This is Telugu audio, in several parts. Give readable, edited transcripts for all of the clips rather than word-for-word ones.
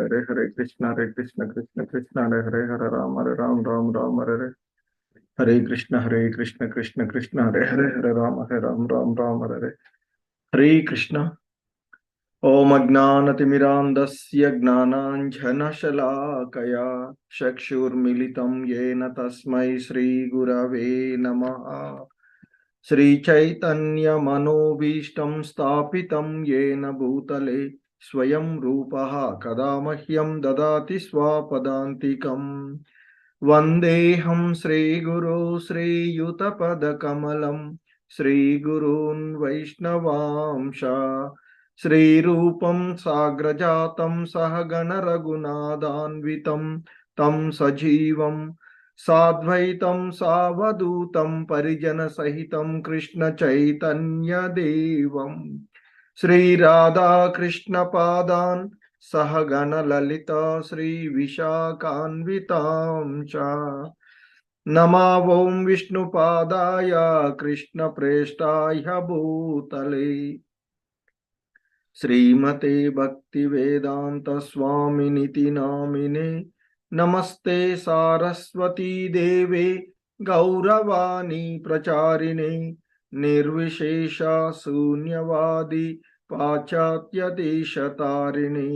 हरे हरे कृष्ण कृष्ण कृष्ण हरे हरे राम राम राम हरे कृष्ण कृष्ण कृष्ण हरे राम राम हरे कृष्ण। ओम अज्ञानतिमिरान्धस्य ज्ञानाञ्जनशलाकया चक्षुर्मिलितं येन तस्मै श्रीगुरवे नमः। श्रीचैतन्यमनोभीष्टं स्थापितं येन भूतले स्वयं रूपः कदा मह्यं ददाति स्वापदान्तिकम्। वन्देऽहं श्रीगुरो श्रीयुतपदकमलं श्रीगुरून् वैष्णवांश श्रीरूपं साग्रजातं सहगण रघुनाथान्वितं तं सजीवं साद्वैतं सावधूतं परिजनसहितं कृष्णचैतन्यदेवं श्रीराधाकृष्णपादान् सहगण ललिता श्रीविशाखान्वितां च नमो विष्णुपादाय कृष्णप्रेष्ठाय भूतले श्रीमते भक्तिवेदांत स्वामिनिति नामिने नमस्ते सारस्वती देवे गौरवाणी प्रचारिणे निर्विशेष शून्यवादी पाश्चात्य देशतारिणे।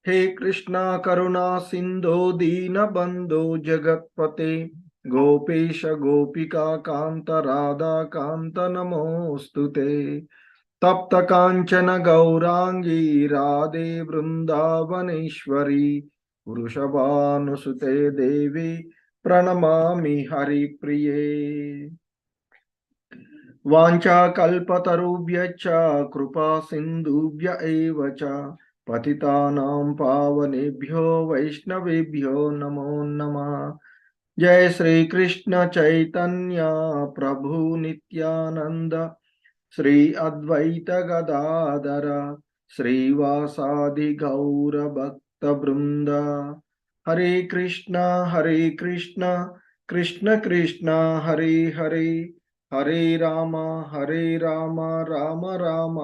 हे कृष्णा करुणा सिंधो दीनबंधो जगत्पते गोपेश गोपिका कांत राधा कांत नमोस्तुते। तप्त कांचन गौरांगी राधे वृंदावनेश्वरी वृषभानुसुते देवी प्रणमामि हरिप्रिये। वाञ्छाकल्पतरुभ्यश्च कृपा सिन्धुभ्य एव च पतितानां पावनेभ्यो वैष्णवेभ्यो नमो नमः। जय श्री कृष्ण चैतन्य प्रभु नित्यानंद श्री अद्वैत गदाधर श्रीवासादि गौर भक्त वृंद। हरे कृष्ण कृष्ण कृष्ण हरे हरे हरे राम राम राम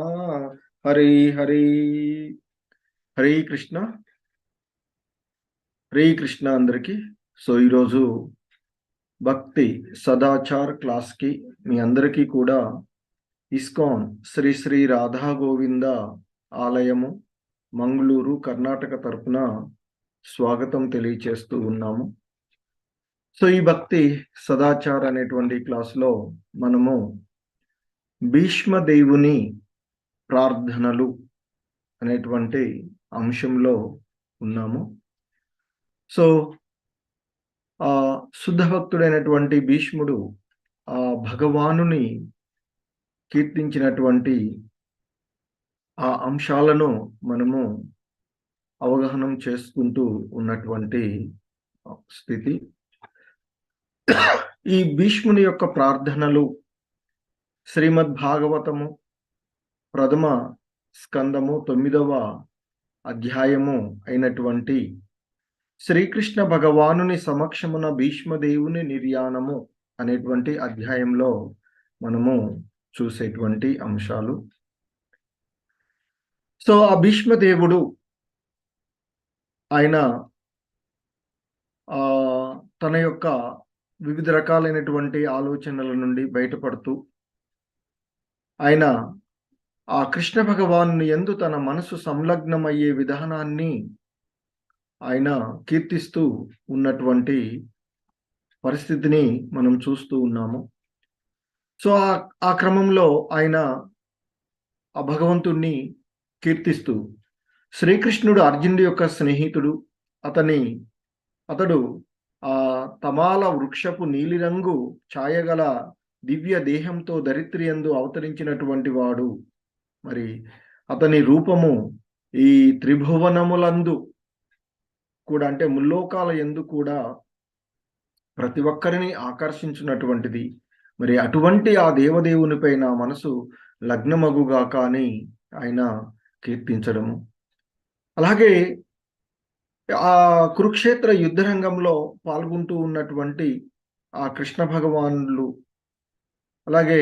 हरे हरे। हरे कृष्ण అందరికి। సో ఈరోజు భక్తి సదాచార్ క్లాస్కి మీ అందరికీ కూడా ఇస్కాన్ శ్రీ శ్రీ రాధా గోవింద ఆలయము మంగళూరు కర్ణాటక తరపున స్వాగతం తెలియచేస్తూ ఉన్నాము. సో ఈ భక్తి సదాచార్ అనేటువంటి క్లాస్లో మనము భీష్మదేవుని ప్రార్థనలు అనేటువంటి అంశంలో ఉన్నాము. సో ఆ శుద్ధ భక్తుడైనటువంటి భీష్ముడు ఆ భగవానుని కీర్తించినటువంటి ఆ అంశాలను మనము అవగాహన చేసుకుంటూ ఉన్నటువంటి స్థితి. ఈ భీష్ముని యొక్క ప్రార్థనలు శ్రీమద్ భాగవతము ప్రథమ స్కందము 9వ అధ్యాయము అయినటువంటి శ్రీకృష్ణ భగవానుని సమక్షమున భీష్మదేవుని నిర్యాణము అనేటువంటి అధ్యాయంలో మనము చూసేటువంటి అంశాలు. సో ఆ భీష్మదేవుడు ఆయన తన యొక్క వివిధ రకాలైనటువంటి ఆలోచనల నుండి బయటపడుతూ ఆయన ఆ కృష్ణ భగవాను యందు తన మనసు సంలగ్నమయ్యే విధానాన్ని ఆయన కీర్తిస్తూ ఉన్నటువంటి పరిస్థితిని మనం చూస్తూ ఉన్నాము. సో ఆ క్రమంలో ఆయన ఆ భగవంతుణ్ణి కీర్తిస్తూ శ్రీకృష్ణుడు అర్జునుడి యొక్క స్నేహితుడు, అతడు ఆ తమాల వృక్షపు నీలిరంగు ఛాయగల దివ్య దేహంతో ధరిత్రియందు అవతరించినటువంటి వాడు. మరి అతని రూపము ఈ త్రిభువనములందు కూడా అంటే ముల్లోకాల యందు కూడా ప్రతి ఒక్కరిని ఆకర్షించినటువంటిది. మరి అటువంటి ఆ దేవదేవునిపై నా మనసు లగ్నమగుగా కానీ ఆయన కీర్తించడము. అలాగే ఆ కురుక్షేత్ర యుద్ధరంగంలో పాల్గొంటూ ఉన్నటువంటి ఆ కృష్ణ భగవానులు, అలాగే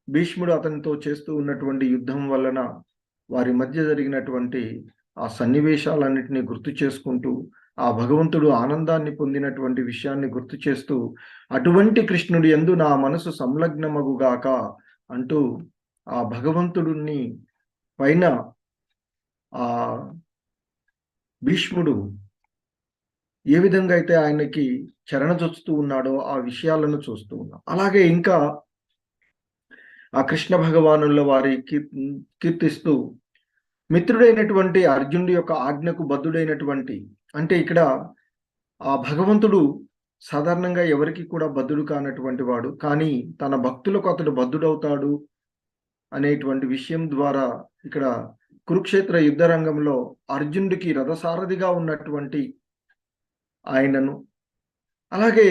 భీష్ముడు అతనితో చేస్తూ ఉన్నటువంటి యుద్ధం వలన వారి మధ్య జరిగినటువంటి ఆ సన్నివేశాలన్నిటినీ గుర్తు చేసుకుంటూ ఆ భగవంతుడు ఆనందాన్ని పొందినటువంటి విషయాన్ని గుర్తు చేస్తూ అటువంటి కృష్ణుడి యందు నా మనసు సంలగ్నమగుగాక అంటూ ఆ భగవంతుడిని పైన ఆ భీష్ముడు ఏ విధంగా అయితే ఆయనకి చరణజొచ్చుతూ ఉన్నాడో ఆ విషయాలను చూస్తూ ఉన్నాం. అలాగే ఇంకా ఆ కృష్ణ భగవానుల వారి కీర్తిస్తూ మిత్రుడైనటువంటి అర్జునుడి యొక్క ఆజ్ఞకు బద్ధుడైనటువంటి, అంటే ఇక్కడ ఆ భగవంతుడు సాధారణంగా ఎవరికి కూడా బద్ధుడు కానటువంటి వాడు. కానీ తన భక్తులకు అతడు బద్ధుడవుతాడు అనేటువంటి విషయం ద్వారా ఇక్కడ కురుక్షేత్ర యుద్ధ రంగంలో అర్జునుడికి రథసారథిగా ఉన్నటువంటి ఆయనను, అలాగే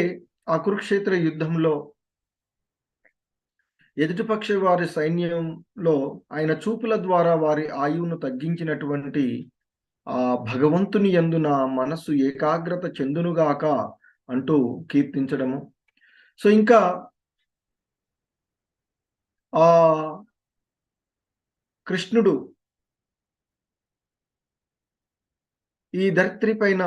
ఆ కురుక్షేత్ర యుద్ధంలో ఎదుటిపక్ష వారి సైన్యంలో ఆయన చూపుల ద్వారా వారి ఆయువును తగ్గించినటువంటి ఆ భగవంతుని యందు నా మనస్సు ఏకాగ్రత చెందునుగాక అంటూ కీర్తించడము. సో ఇంకా ఆ కృష్ణుడు ఈ ధరిత్రి పైన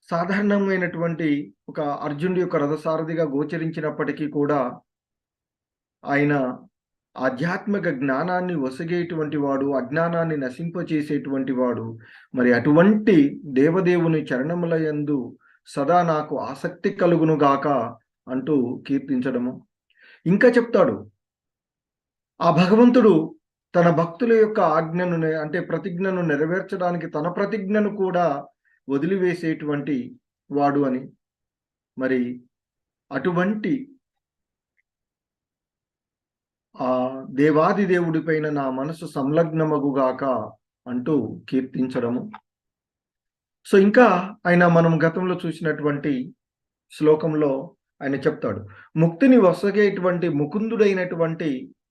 సాధారణమైనటువంటి ఒక అర్జునుడి యొక్క రథసారథిగా గోచరించినప్పటికీ కూడా ఆయన ఆధ్యాత్మిక జ్ఞానాన్ని ఒసగేటువంటి వాడు, అజ్ఞానాన్ని నశింపచేసేటువంటి వాడు. మరి అటువంటి దేవదేవుని చరణముల యందు సదా నాకు ఆసక్తి కలుగును గాక అంటూ కీర్తించడము. ఇంకా చెప్తాడు, ఆ భగవంతుడు తన భక్తుల యొక్క ఆజ్ఞను అంటే ప్రతిజ్ఞను నెరవేర్చడానికి తన ప్రతిజ్ఞను కూడా వదిలివేసేటువంటి వాడు అని. మరి అటువంటి ఆ దేవాది దేవుడి పైన నా మనసు సంలగ్నమగుగాక అంటూ కీర్తించడము. సో ఇంకా ఆయన మనం గతంలో చూసినటువంటి శ్లోకంలో ఆయన చెప్తాడు, ముక్తిని వసగేటువంటి ముకుందుడైనటువంటి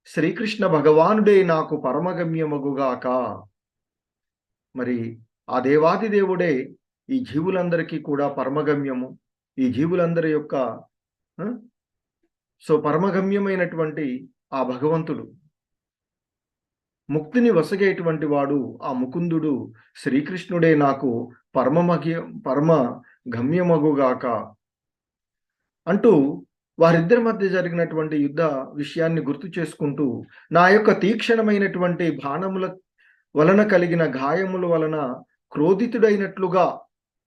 శ్రీకృష్ణ భగవానుడే నాకు పరమగమ్యమగుగాక. మరి ఆ దేవాది దేవుడే ఈ జీవులందరికీ కూడా పరమగమ్యము. ఈ జీవులందరి యొక్క పరమగమ్యమైనటువంటి ఆ భగవంతుడు, ముక్తిని వసగేటువంటి వాడు ఆ ముకుందుడు శ్రీకృష్ణుడే నాకు పరమ గమ్యమగుగాక అంటూ వారిద్దరి మధ్య జరిగినటువంటి యుద్ధ విషయాన్ని గుర్తు చేసుకుంటూ, నా యొక్క తీక్షణమైనటువంటి బాణముల వలన కలిగిన గాయముల వలన క్రోధితుడైనట్లుగా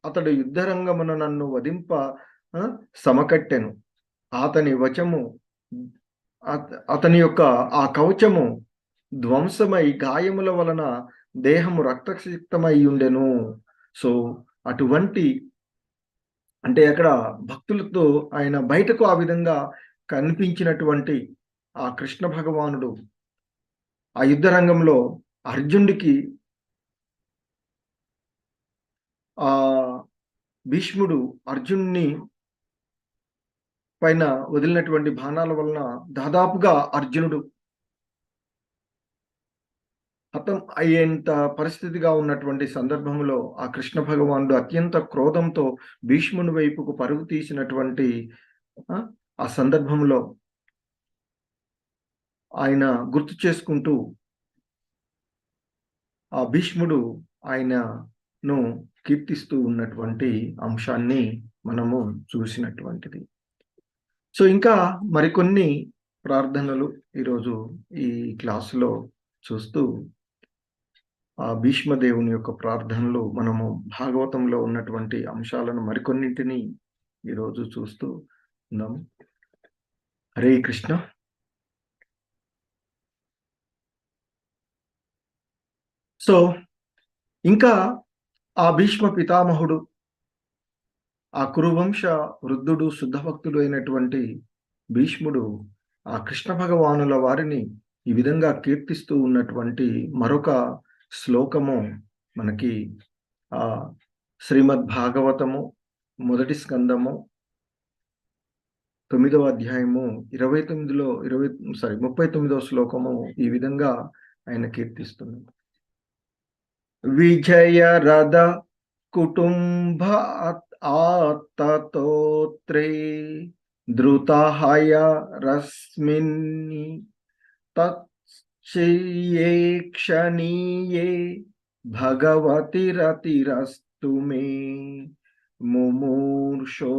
అతడు యుద్ధరంగమున నన్ను వధింప సమకట్టెను. అతని వచము అతని యొక్క ఆ కవచము ధ్వంసమై గాయముల వలన దేహము రక్తసిక్తమై ఉండెను. సో అటువంటి, అంటే అక్కడ భక్తులతో ఆయన బయటకు ఆ విధంగా కనిపించినటువంటి ఆ కృష్ణ భగవానుడు ఆ యుద్ధ రంగంలో అర్జునుడికి ఆ భీష్ముడు అర్జునుని పైన వదిలినటువంటి బాణాల వలన దాదాపుగా అర్జునుడు హతం అయ్యేంత పరిస్థితిగా ఉన్నటువంటి సందర్భంలో ఆ కృష్ణ భగవానుడు అత్యంత క్రోధంతో భీష్ముని వైపుకు పరుగు తీసినటువంటి ఆ సందర్భంలో ఆయన గుర్తు చేసుకుంటూ ఆ భీష్ముడు ఆయనను కీర్తిస్తూ ఉన్నటువంటి అంశాన్ని మనము చూసినటువంటిది. సో ఇంకా మరికొన్ని ప్రార్థనలు ఈరోజు ఈ క్లాసులో చూస్తూ ఆ భీష్మదేవుని యొక్క ప్రార్థనలు మనము భాగవతంలో ఉన్నటువంటి అంశాలను మరికొన్నింటిని ఈరోజు చూస్తూ ఉన్నాము. హరే కృష్ణ. సో ఇంకా ఆ భీష్మ పితామహుడు, ఆ కురువంశ వృద్ధుడు, శుద్ధభక్తుడు అయినటువంటి భీష్ముడు ఆ కృష్ణ భగవానుల వారిని ఈ విధంగా కీర్తిస్తూ ఉన్నటువంటి మరొక శ్లోకము మనకి ఆ శ్రీమద్ భాగవతము మొదటి స్కందము 9వ అధ్యాయము 39వ శ్లోకము ఈ విధంగా ఆయన కీర్తిస్తుంది. విజయ రథ కుటుంబ ఆతతోత్రే ధృతహయ రస్మిన్ తత్ శ్రీయే క్షణీయే భగవతిరతిరస్తు మే ముమూర్షో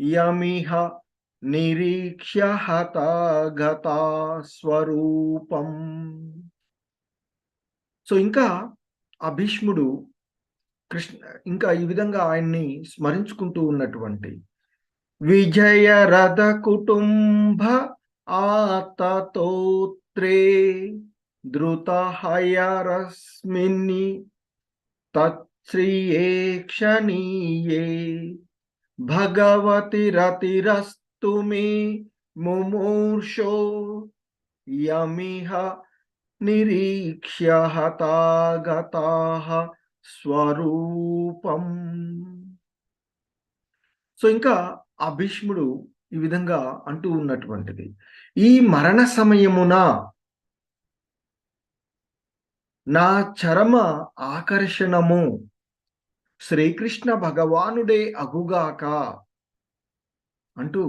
యమిహ నిరీక్ష్య హతాగతా స్వరూపం. సో ఇంకా ఆ భీష్ముడు కృష్ణ ఇంకా ఈ విధంగా ఆయన్ని స్మరించుకుంటూ ఉన్నటువంటి విజయ రథ కుటుంబ ఆతతోత్రే ధృత హయరస్మిన్ని తత్శ్రీయే క్షణీయే భగవతిరతిరస్తు మే ముమూర్షో యమిహ నిరీక్ష్య హతాగతాః స్వరూపం. సో ఇంకా ఆ భీష్ముడు ఈ విధంగా అంటూ ఉన్నటువంటిది, ఈ మరణ సమయమున నా చరమ ఆకర్షణము శ్రీకృష్ణ భగవానుడే అగుగాక అంటూ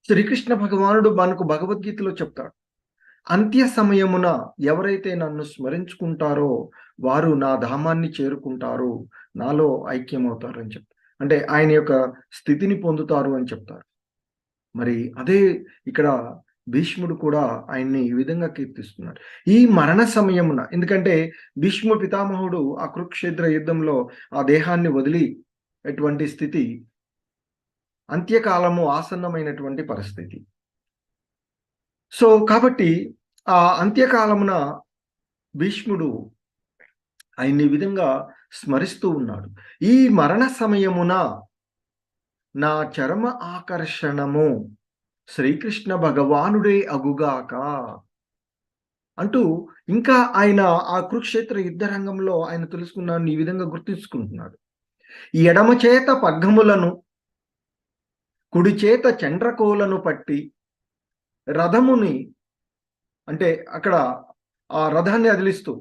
శ్రీకృష్ణ భగవానుడు మనకు భగవద్గీతలో చెప్తాడు. అంత్య సమయమున ఎవరైతే నన్ను స్మరించుకుంటారో వారు నా ధామాన్ని చేరుకుంటారు, నాలో ఐక్యమవుతారు అని చెప్తారు. అంటే ఆయన యొక్క స్థితిని పొందుతారు అని చెప్తారు. మరి అదే ఇక్కడ భీష్ముడు కూడా ఆయన్ని ఈ విధంగా కీర్తిస్తున్నాడు. ఈ మరణ సమయమున, ఎందుకంటే భీష్మ పితామహుడు ఆ కురుక్షేత్ర యుద్ధంలో ఆ దేహాన్ని వదిలి ఎటువంటి స్థితి, అంత్యకాలము ఆసన్నమైనటువంటి పరిస్థితి. సో కాబట్టి ఆ అంత్యకాలమున భీష్ముడు ఆయన్ని ఈ విధంగా స్మరిస్తూ ఉన్నాడు. ఈ మరణ సమయమున నా చరమ ఆకర్షణము శ్రీకృష్ణ భగవానుడే అగుగాక అంటూ ఇంకా ఆయన ఆ కురుక్షేత్ర యుద్ధ రంగంలో ఆయన తెలుసుకున్నాను ఈ విధంగా గుర్తించుకుంటున్నాడు. ఎడమ చేత పగ్గములను కుడి చేత చండ్రకోలను పట్టి రథముని, అంటే అక్కడ ఆ రథాన్ని అదిలిస్తూ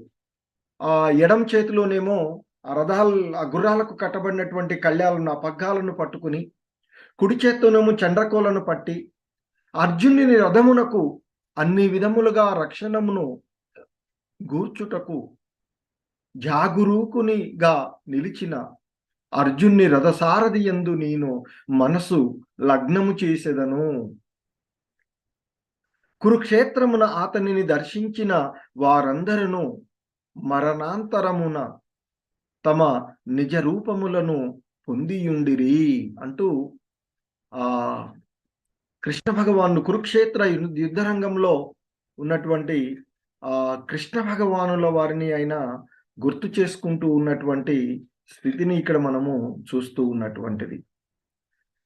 ఆ ఎడమ చేతిలోనేమో ఆ గుర్రాలకు కట్టబడినటువంటి కళ్యాలను, ఆ పగ్గాలను పట్టుకుని, కుడి చేత్తోనేమో చండ్రకోలను పట్టి అర్జునుని రథమునకు అన్ని విధములుగా రక్షణమును గూర్చుటకు జాగురూకునిగా నిలిచిన అర్జున్ని రథసారథి యందు నేను మనసు లగ్నము చేసేదను. కురుక్షేత్రమున అతనిని దర్శించిన వారందరూ మరణాంతరమున తమ నిజ రూపములను పొందియుండిరి అంటూ ఆ కృష్ణ భగవాను కురుక్షేత్ర యుద్ధ రంగంలో ఉన్నటువంటి కృష్ణ భగవానుల వారిని ఆయన గుర్తు చేసుకుంటూ ఉన్నటువంటి స్థితిని ఇక్కడ మనము చూస్తూ ఉన్నటువంటిది.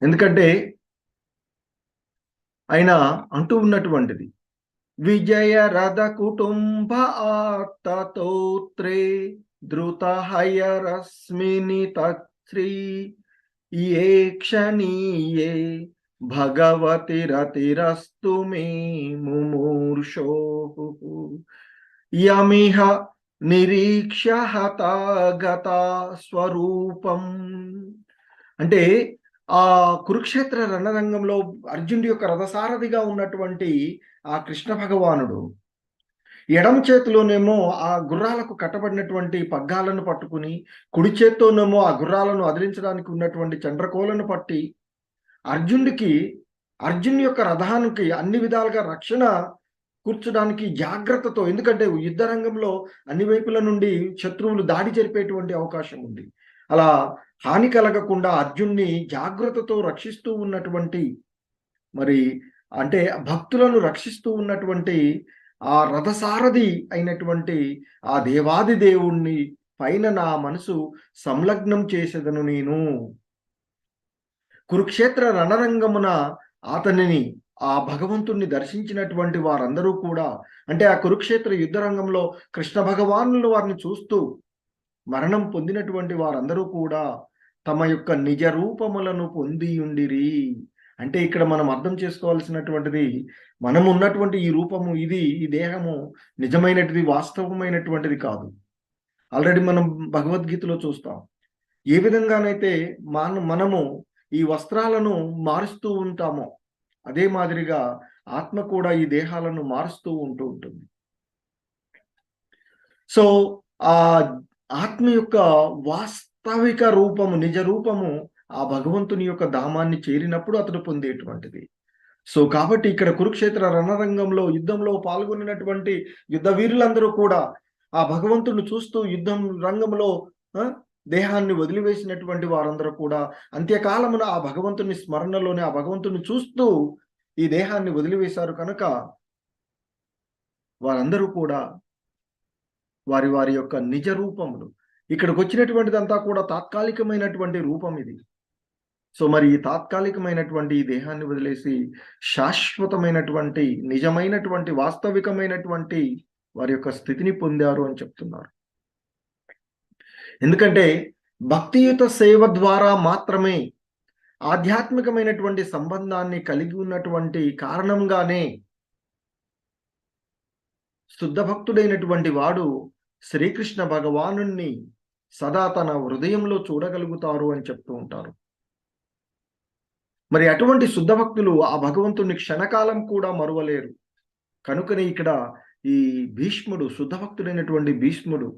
ఎందుకంటే ఆయన అంటూ ఉన్నటువంటిది విజయ రథ కుటుంబ ఆతతోత్రే ధృత హయరస్మిని తత్శ్రీ ఏ క్షణీయే భగవతిరతిరస్తు మే ముమూర్షో యమిహ నిరీక్ష్య హతాగతా స్వరూపం. అంటే ఆ కురుక్షేత్ర రణరంగంలో అర్జునుడి యొక్క రథసారథిగా ఉన్నటువంటి ఆ కృష్ణ భగవానుడు ఎడమ చేతిలోనేమో ఆ గుర్రాలకు కట్టబడినటువంటి పగ్గాలను పట్టుకుని, కుడి చేత్తోనేమో ఆ గుర్రాలను అదిలించడానికి ఉన్నటువంటి చండ్రకోలను పట్టి అర్జున్ యొక్క రథానికి అన్ని విధాలుగా రక్షణ కూర్చడానికి జాగ్రత్తతో, ఎందుకంటే యుద్ధ రంగంలో అన్ని వైపుల నుండి శత్రువులు దాడి జరిపేటువంటి అవకాశం ఉంది. అలా హాని కలగకుండా అర్జున్ని జాగ్రత్తతో రక్షిస్తూ ఉన్నటువంటి, మరి అంటే భక్తులను రక్షిస్తూ ఉన్నటువంటి ఆ రథసారథి అయినటువంటి ఆ దేవాది దేవుణ్ణి పైన నా మనసు సంలగ్నం చేసేదను నేను. కురుక్షేత్ర రణరంగమున అతనిని, ఆ భగవంతుణ్ణి దర్శించినటువంటి వారందరూ కూడా, అంటే ఆ కురుక్షేత్ర యుద్ధ రంగంలో కృష్ణ భగవానులు వారిని చూస్తూ మరణం పొందినటువంటి వారందరూ కూడా తమ యొక్క నిజ రూపములను పొందియుండిరి. అంటే ఇక్కడ మనం అర్థం చేసుకోవాల్సినటువంటిది, మనం ఉన్నటువంటి ఈ రూపము, ఈ దేహము నిజమైనటిది, వాస్తవమైనటువంటిది కాదు. ఆల్రెడీ మనం భగవద్గీతలో చూస్తాం ఏ విధంగానైతే మనము ఈ వస్త్రాలను మారుస్తూ ఉంటామో అదే మాదిరిగా ఆత్మ కూడా ఈ దేహాలను మారుస్తూ ఉంటుంది. సో ఆ ఆత్మ యొక్క వాస్తవిక రూపము, నిజ రూపము ఆ భగవంతుని యొక్క ధామాన్ని చేరినప్పుడు అతడు పొందేటువంటిది. సో కాబట్టి ఇక్కడ కురుక్షేత్ర రణరంగంలో యుద్ధంలో పాల్గొనినటువంటి యుద్ధ వీరులందరూ కూడా ఆ భగవంతుని చూస్తూ యుద్ధం రంగంలో దేహాన్ని వదిలివేసినటువంటి వారందరూ కూడా అంత్యకాలమున ఆ భగవంతుని స్మరణలోనే ఆ భగవంతుని చూస్తూ ఈ దేహాన్ని వదిలివేశారు కనుక వారందరూ కూడా వారి వారి యొక్క నిజ రూపములు, ఇక్కడికి వచ్చినటువంటిదంతా కూడా తాత్కాలికమైనటువంటి రూపం ఇది. సో మరి ఈ తాత్కాలికమైనటువంటి ఈ దేహాన్ని వదిలేసి శాశ్వతమైనటువంటి, నిజమైనటువంటి, వాస్తవికమైనటువంటి వారి యొక్క స్థితిని పొందారు అని చెప్తున్నారు. ఎందుకంటే భక్తియుత సేవ ద్వారా మాత్రమే ఆధ్యాత్మికమైనటువంటి సంబంధాన్ని కలిగి ఉన్నటువంటి కారణంగానే శుద్ధ భక్తుడైనటువంటి వాడు శ్రీకృష్ణ భగవానుణ్ణి సదా తన హృదయంలో చూడగలుగుతారు అని చెప్తూ ఉంటారు. మరి అటువంటి శుద్ధ భక్తులు ఆ భగవంతుని క్షణకాలం కూడా మరువలేరు. కనుకనే ఇక్కడ ఈ భీష్ముడు, శుద్ధ భక్తుడైనటువంటి భీష్ముడు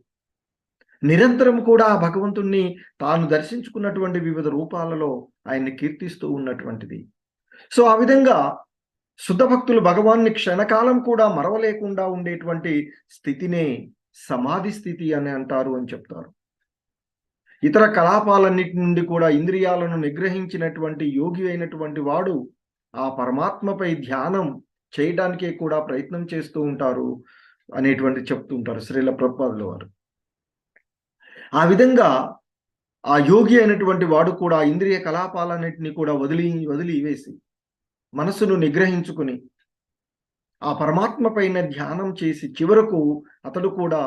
నిరంతరం కూడా ఆ భగవంతుణ్ణి తాను దర్శించుకున్నటువంటి వివిధ రూపాలలో ఆయన్ని కీర్తిస్తూ ఉన్నటువంటిది. సో ఆ విధంగా శుద్ధ భక్తులు భగవాన్ని క్షణకాలం కూడా మరవలేకుండా ఉండేటువంటి స్థితినే సమాధి స్థితి అని అంటారు అని చెప్తారు. ఇతర కలాపాలన్నిటి నుండి కూడా ఇంద్రియాలను నిగ్రహించినటువంటి యోగి అయినటువంటి వాడు ఆ పరమాత్మపై ధ్యానం చేయడానికే కూడా ప్రయత్నం చేస్తూ ఉంటారు అనేటువంటి చెప్తూ ఉంటారు శ్రీల ప్రభుపాదుల వారు. ఆ విధంగా ఆ యోగి అయినటువంటి వాడు కూడా ఇంద్రియ కలాపాలన్నింటినీ కూడా వదిలివేసి మనసును నిగ్రహించుకుని ఆ పరమాత్మ పైన ధ్యానం చేసి చివరకు అతడు కూడా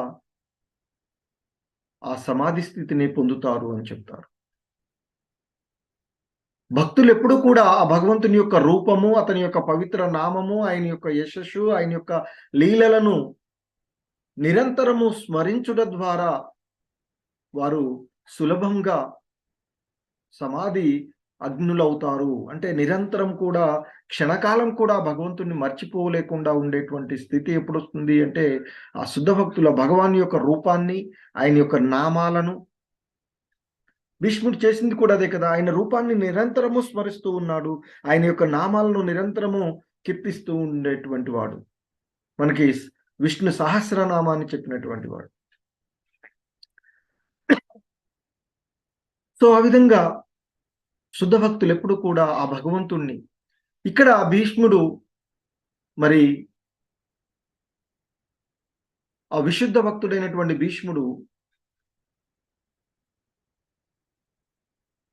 ఆ సమాధి స్థితిని పొందుతారు అని చెప్తారు. భక్తులు ఎప్పుడు కూడా ఆ భగవంతుని యొక్క రూపము, అతని యొక్క పవిత్ర నామము, ఆయన యొక్క యశస్సు, ఆయన యొక్క లీలలను నిరంతరము స్మరించుట ద్వారా వారు సులభంగా సమాధి అగ్నులవుతారు. అంటే నిరంతరం కూడా క్షణకాలం కూడా భగవంతుని మర్చిపోలేకుండా ఉండేటువంటి స్థితి ఎప్పుడు వస్తుంది అంటే ఆ శుద్ధ భక్తుల భగవాన్ యొక్క రూపాన్ని, ఆయన యొక్క నామాలను, భీష్ముడు చేసింది కూడా అదే కదా, ఆయన రూపాన్ని నిరంతరము స్మరిస్తూ ఉన్నాడు, ఆయన యొక్క నామాలను నిరంతరము కీర్తిస్తూ ఉండేటువంటి వాడు, మనకి విష్ణు సహస్రనామాన్ని చెప్పినటువంటి వాడు. సో ఆ విధంగా శుద్ధ భక్తులు ఎప్పుడు కూడా ఆ భగవంతుణ్ణి, ఇక్కడ భీష్ముడు మరి ఆ విశుద్ధ భక్తుడైనటువంటి భీష్ముడు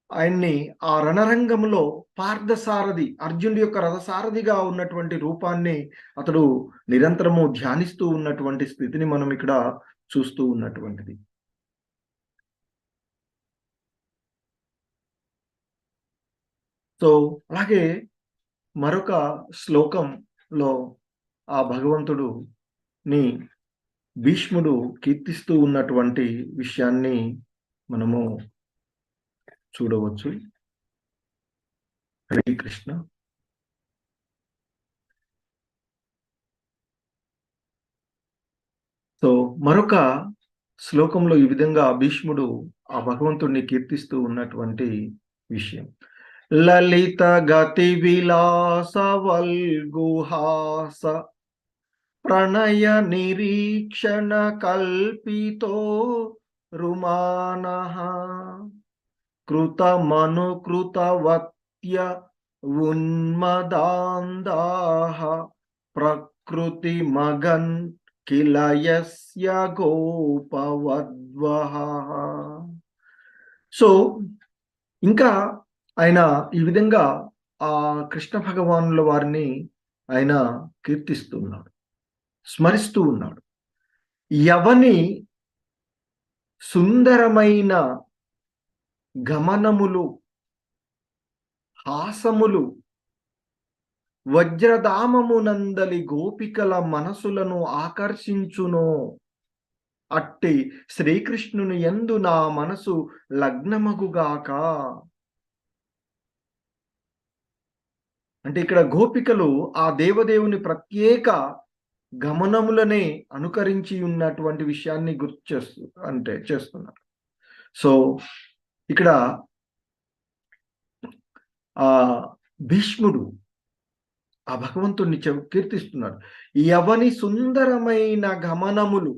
ఆయన్ని ఆ రణరంగంలో పార్థసారథి, అర్జునుడి యొక్క రథసారథిగా ఉన్నటువంటి రూపాన్ని అతడు నిరంతరము ధ్యానిస్తూ ఉన్నటువంటి స్థితిని మనం ఇక్కడ చూస్తూ ఉన్నటువంటిది. సో అలాగే మరొక శ్లోకంలో ఆ భగవంతుడుని భీష్ముడు కీర్తిస్తూ ఉన్నటువంటి విషయాన్ని మనము చూడవచ్చు. హరే కృష్ణ. సో మరొక శ్లోకంలో ఈ విధంగా భీష్ముడు ఆ భగవంతుడిని కీర్తిస్తూ ఉన్నటువంటి విషయం, లలిత గతి విలాస వల్గుహాస ప్రణయ నిరీక్షణ కల్పితో రుమానః కృతమనుకృతవత్య ఉన్మదాందాః ప్రకృతి మగన్ కిల యస్య గోపవద్వః. సో ఇంకా ఆయన ఈ విధంగా ఆ కృష్ణ భగవానుల వారిని ఆయన కీర్తిస్తున్నాడు, స్మరిస్తూ ఉన్నాడు. ఎవని సుందరమైన గమనములు, హాసములు వజ్రధామమునందలి గోపికల మనసులను ఆకర్షించునో అట్టి శ్రీకృష్ణుని యందు నా మనసు లగ్నమగుగాక. అంటే ఇక్కడ గోపికలు ఆ దేవదేవుని ప్రత్యేక గమనములనే అనుకరించి ఉన్నటువంటి విషయాన్ని గుర్తు చేస్తున్నారు. సో ఇక్కడ ఆ భీష్ముడు ఆ భగవంతుణ్ణి కీర్తిస్తున్నాడు. ఎవని సుందరమైన గమనములు,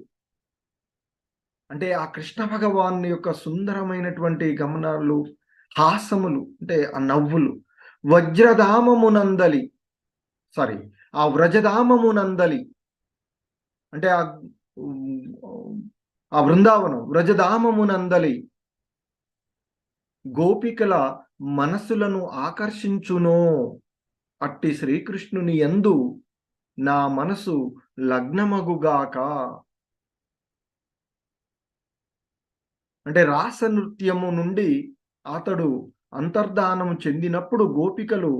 అంటే ఆ కృష్ణ భగవాన్ యొక్క సుందరమైనటువంటి గమనాలు, హాసములు అంటే ఆ నవ్వులు, వజ్రధామమునందలి ఆ వ్రజధామమునందలి అంటే ఆ బృందావనం వ్రజధామమునందలి గోపికల మనసులను ఆకర్షించునో అట్టి శ్రీకృష్ణుని యందు నా మనసు లగ్నమగుగాక. అంటే రాస నృత్యము నుండి అతడు అంతర్ధానం చెందినప్పుడు గోపికలు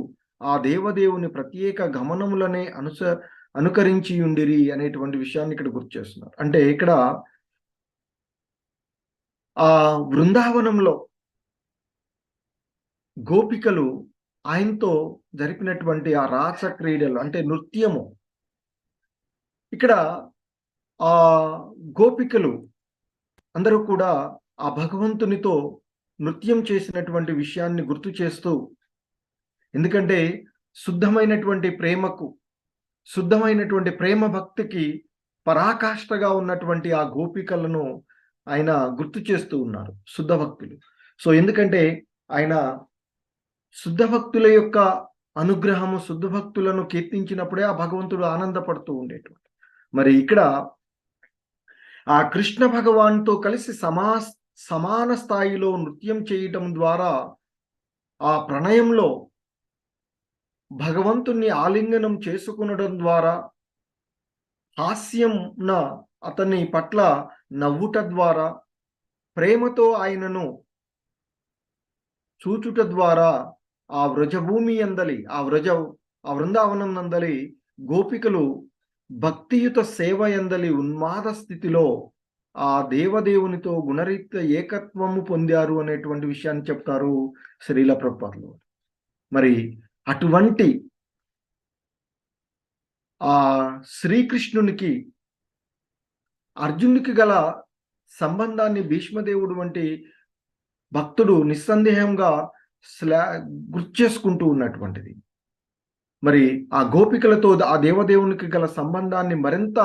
ఆ దేవదేవుని ప్రత్యేక గమనములనే అనుకరించి ఉండిరి అనేటువంటి విషయాన్ని ఇక్కడ గుర్తు చేస్తున్నారు. అంటే ఇక్కడ ఆ బృందావనంలో గోపికలు ఆయనతో జరిపినటువంటి ఆ రాస క్రీడలు అంటే నృత్యము, ఇక్కడ ఆ గోపికలు అందరూ కూడా ఆ భగవంతునితో నృత్యం చేసినటువంటి విషయాన్ని గుర్తు చేస్తూ, ఎందుకంటే శుద్ధమైనటువంటి ప్రేమకు, శుద్ధమైనటువంటి ప్రేమ భక్తికి పరాకాష్ఠగా ఉన్నటువంటి ఆ గోపికలను ఆయన గుర్తు చేస్తూ ఉన్నారు, శుద్ధ భక్తులు. సో ఎందుకంటే ఆయన శుద్ధ భక్తుల యొక్క అనుగ్రహము, శుద్ధ భక్తులను కీర్తించినప్పుడే ఆ భగవంతుడు ఆనందపడుతూ ఉండేటువంటి. మరి ఇక్కడ ఆ కృష్ణ భగవాన్తో కలిసి సమాన స్థాయిలో నృత్యం చేయటం ద్వారా ఆ ప్రణయంలో భగవంతుణ్ణి ఆలింగనం చేసుకునడం ద్వారా, హాస్యంన అతని పట్ల నవ్వుట ద్వారా, ప్రేమతో ఆయనను చూచుట ద్వారా ఆ వ్రజభూమి అందలి ఆ వృందావనం నందలి గోపికలు భక్తియుత సేవ ఎందలి ఉన్మాద స్థితిలో ఆ దేవదేవునితో గుణరీత్య ఏకత్వము పొందారు అనేటువంటి విషయాన్ని చెప్తారు శ్రీల ప్రభుపాదులు. మరి అటువంటి ఆ శ్రీకృష్ణునికి అర్జునునికి గల సంబంధాన్ని భీష్మదేవుడు వంటి భక్తుడు నిస్సందేహంగా గుర్తు చేసుకుంటూ ఉన్నటువంటిది. మరి ఆ గోపికలతో ఆ దేవదేవునికి గల సంబంధాన్ని మరింత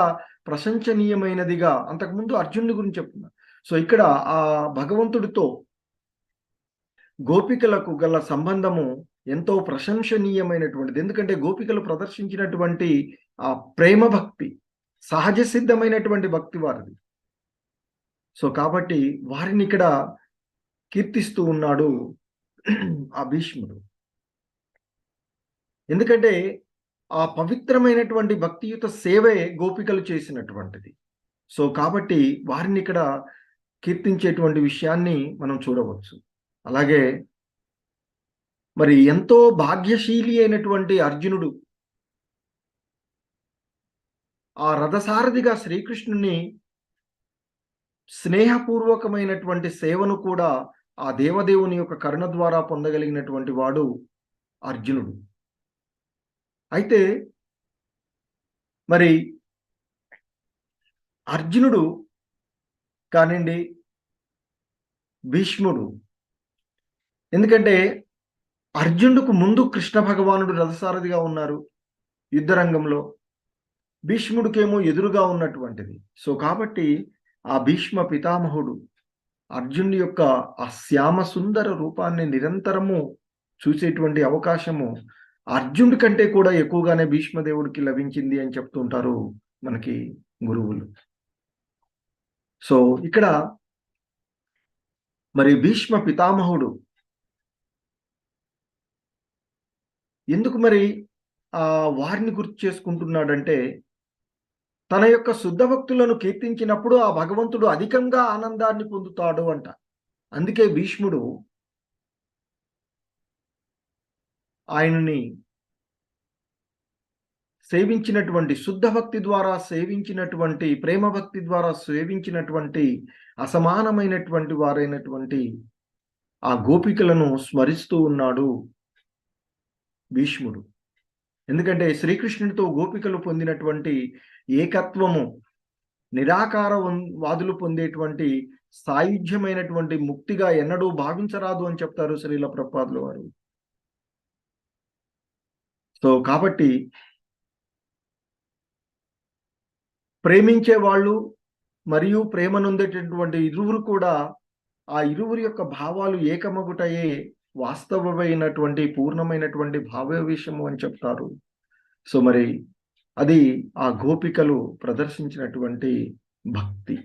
ప్రశంసనీయమైనదిగా అంతకుముందు అర్జునుడి గురించి చెప్తున్నారు. సో ఇక్కడ ఆ భగవంతుడితో గోపికలకు గల సంబంధము ఎంతో ప్రశంసనీయమైనటువంటిది. ఎందుకంటే గోపికలు ప్రదర్శించినటువంటి ఆ ప్రేమ భక్తి సహజ సిద్ధమైనటువంటి భక్తి వారిది. సో కాబట్టి వారిని ఇక్కడ కీర్తిస్తూ ఉన్నాడు ఆ భీష్ముడు. ఎందుకంటే ఆ పవిత్రమైనటువంటి భక్తియుత సేవే గోపికలు చేసినటువంటిది. సో కాబట్టి వారిని ఇక్కడ కీర్తించేటువంటి విషయాన్ని మనం చూడవచ్చు. అలాగే మరి ఎంతో భాగ్యశీలి అయినటువంటి అర్జునుడు ఆ రథసారథిగా శ్రీకృష్ణుని స్నేహపూర్వకమైనటువంటి సేవను కూడా ఆ దేవదేవుని యొక్క కరుణ ద్వారా పొందగలిగినటువంటి వాడు అర్జునుడు. అయితే మరి అర్జునుడు కానివ్వండి, భీష్ముడు, ఎందుకంటే అర్జునుడికి ముందు కృష్ణ భగవానుడు రథసారథిగా ఉన్నారు యుద్ధరంగంలో, భీష్ముడికేమో ఎదురుగా ఉన్నటువంటిది. సో కాబట్టి ఆ భీష్మ పితామహుడు అర్జునుడి యొక్క ఆ శ్యామ సుందర రూపాన్ని నిరంతరము చూసేటువంటి అవకాశము అర్జునుడి కంటే కూడా ఎక్కువగానే భీష్మదేవుడికి లభించింది అని చెప్తుంటారు మనకి గురువులు. సో ఇక్కడ మరి భీష్మ పితామహుడు ఎందుకు మరి వారిని గుర్తు చేసుకుంటున్నాడంటే, తన యొక్క శుద్ధ భక్తులను కీర్తించినప్పుడు ఆ భగవంతుడు అధికంగా ఆనందాన్ని పొందుతాడు అంట. అందుకే భీష్ముడు ఆయనని సేవించినటువంటి శుద్ధ భక్తి ద్వారా సేవించినటువంటి ప్రేమ భక్తి ద్వారా సేవించినటువంటి అసమానమైనటువంటి వారైనటువంటి ఆ గోపికలను స్మరిస్తూ ఉన్నాడు భీష్ముడు. ఎందుకంటే శ్రీకృష్ణుడితో గోపికలు పొందినటువంటి ఏకత్వము, నిరాకార వాదులు పొందేటువంటి సాయుధ్యమైనటువంటి ముక్తిగా ఎన్నడూ భావించరాదు అని చెప్తారు శ్రీల ప్రభుపాదుల వారు. సో కాబట్టి ప్రేమించే వాళ్ళు మరియు ప్రేమనొందేటటువంటి ఇరువురు కూడా ఆ ఇరువురి యొక్క భావాలు ఏకమగుటయే వాస్తవమైనటువంటి పూర్ణమైనటువంటి భావావేశము అని చెప్తారు. సో మరి అది ఆ గోపికలు ప్రదర్శించినటువంటి భక్తి.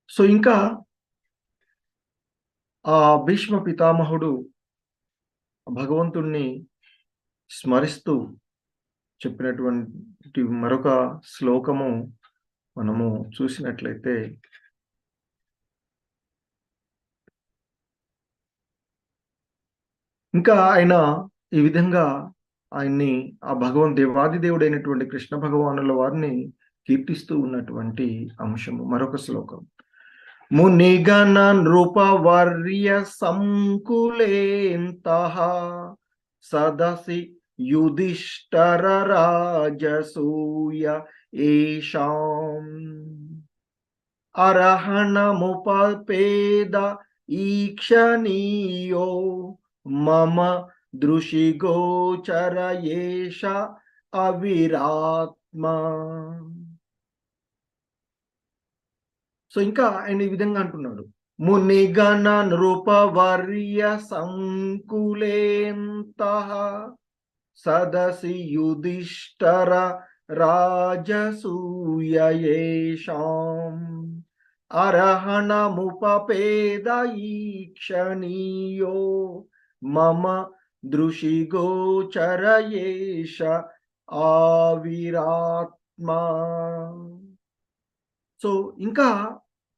సో ఇంకా ఆ భీష్మ పితామహుడు భగవంతుణ్ణి స్మరిస్తూ చెప్పినటువంటి మరొక శ్లోకము మనము చూసినట్లయితే, ఇంకా ఆయన ఈ విధంగా ఆయన్ని ఆ దేవాది దేవుడైనటువంటి కృష్ణ భగవానుల వారిని కీర్తిస్తూ ఉన్నటువంటి అంశము మరొక శ్లోకం. మునిగణ నృపవర్య సంకులేంతః సదసి యుధిష్ఠర రాజసూయ ఏషాం అర్హణముపపేద ఈక్షణీయో మమ దృషిగోచర ఏష అవిరాత్మా. సో ఇంకా ఆయన ఈ విధంగా అంటున్నాడు, మునిగణ నృపవర్య సంకులేంతః సదసి యుధిష్ఠర రాజసూయ ఏషాం అర్హణముపపేద ఈక్షణీయో మమ దృషిగోచర ఏష ఆవిరాత్మా. సో ఇంకా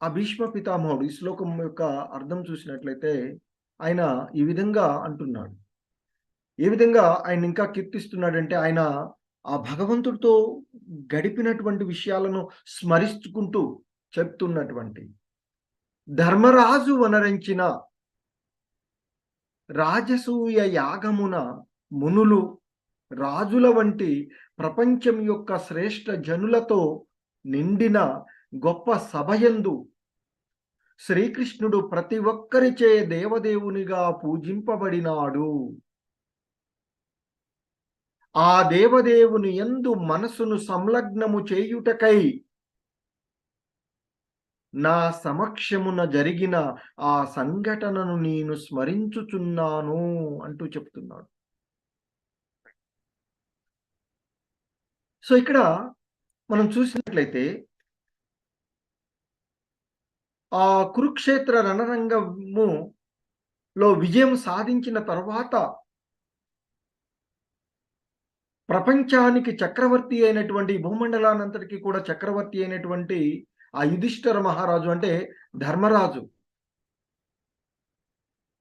ఆ భీష్మ పితామహుడు ఈ శ్లోకం యొక్క అర్థం చూసినట్లయితే ఆయన ఈ విధంగా అంటున్నాడు. ఏ విధంగా ఆయన ఇంకా కీర్తిస్తున్నాడంటే, ఆయన ఆ భగవంతుడితో గడిపినటువంటి విషయాలను స్మరించుకుంటూ చెప్తున్నటువంటి, ధర్మరాజు వనరించిన రాజసూయ యాగమున మునులు రాజుల వంటి ప్రపంచం యొక్క శ్రేష్ఠ జనులతో నిండిన గొప్ప సభయందు శ్రీకృష్ణుడు ప్రతి ఒక్కరిచే దేవదేవునిగా పూజింపబడినాడు. ఆ దేవదేవుని యందు మనసును సంలగ్నము చేయుటకై నా సమక్షమున జరిగిన ఆ సంఘటనను నేను స్మరించుచున్నాను అంటూ చెప్తున్నాడు. సో ఇక్కడ మనం చూసినట్లయితే ఆ కురుక్షేత్ర రణరంగములో విజయం సాధించిన తర్వాత ప్రపంచానికి చక్రవర్తి అయినటువంటి భూమండలానంతటికి కూడా చక్రవర్తి అయినటువంటి ఆ యుధిష్ఠిర మహారాజు అంటే ధర్మరాజు,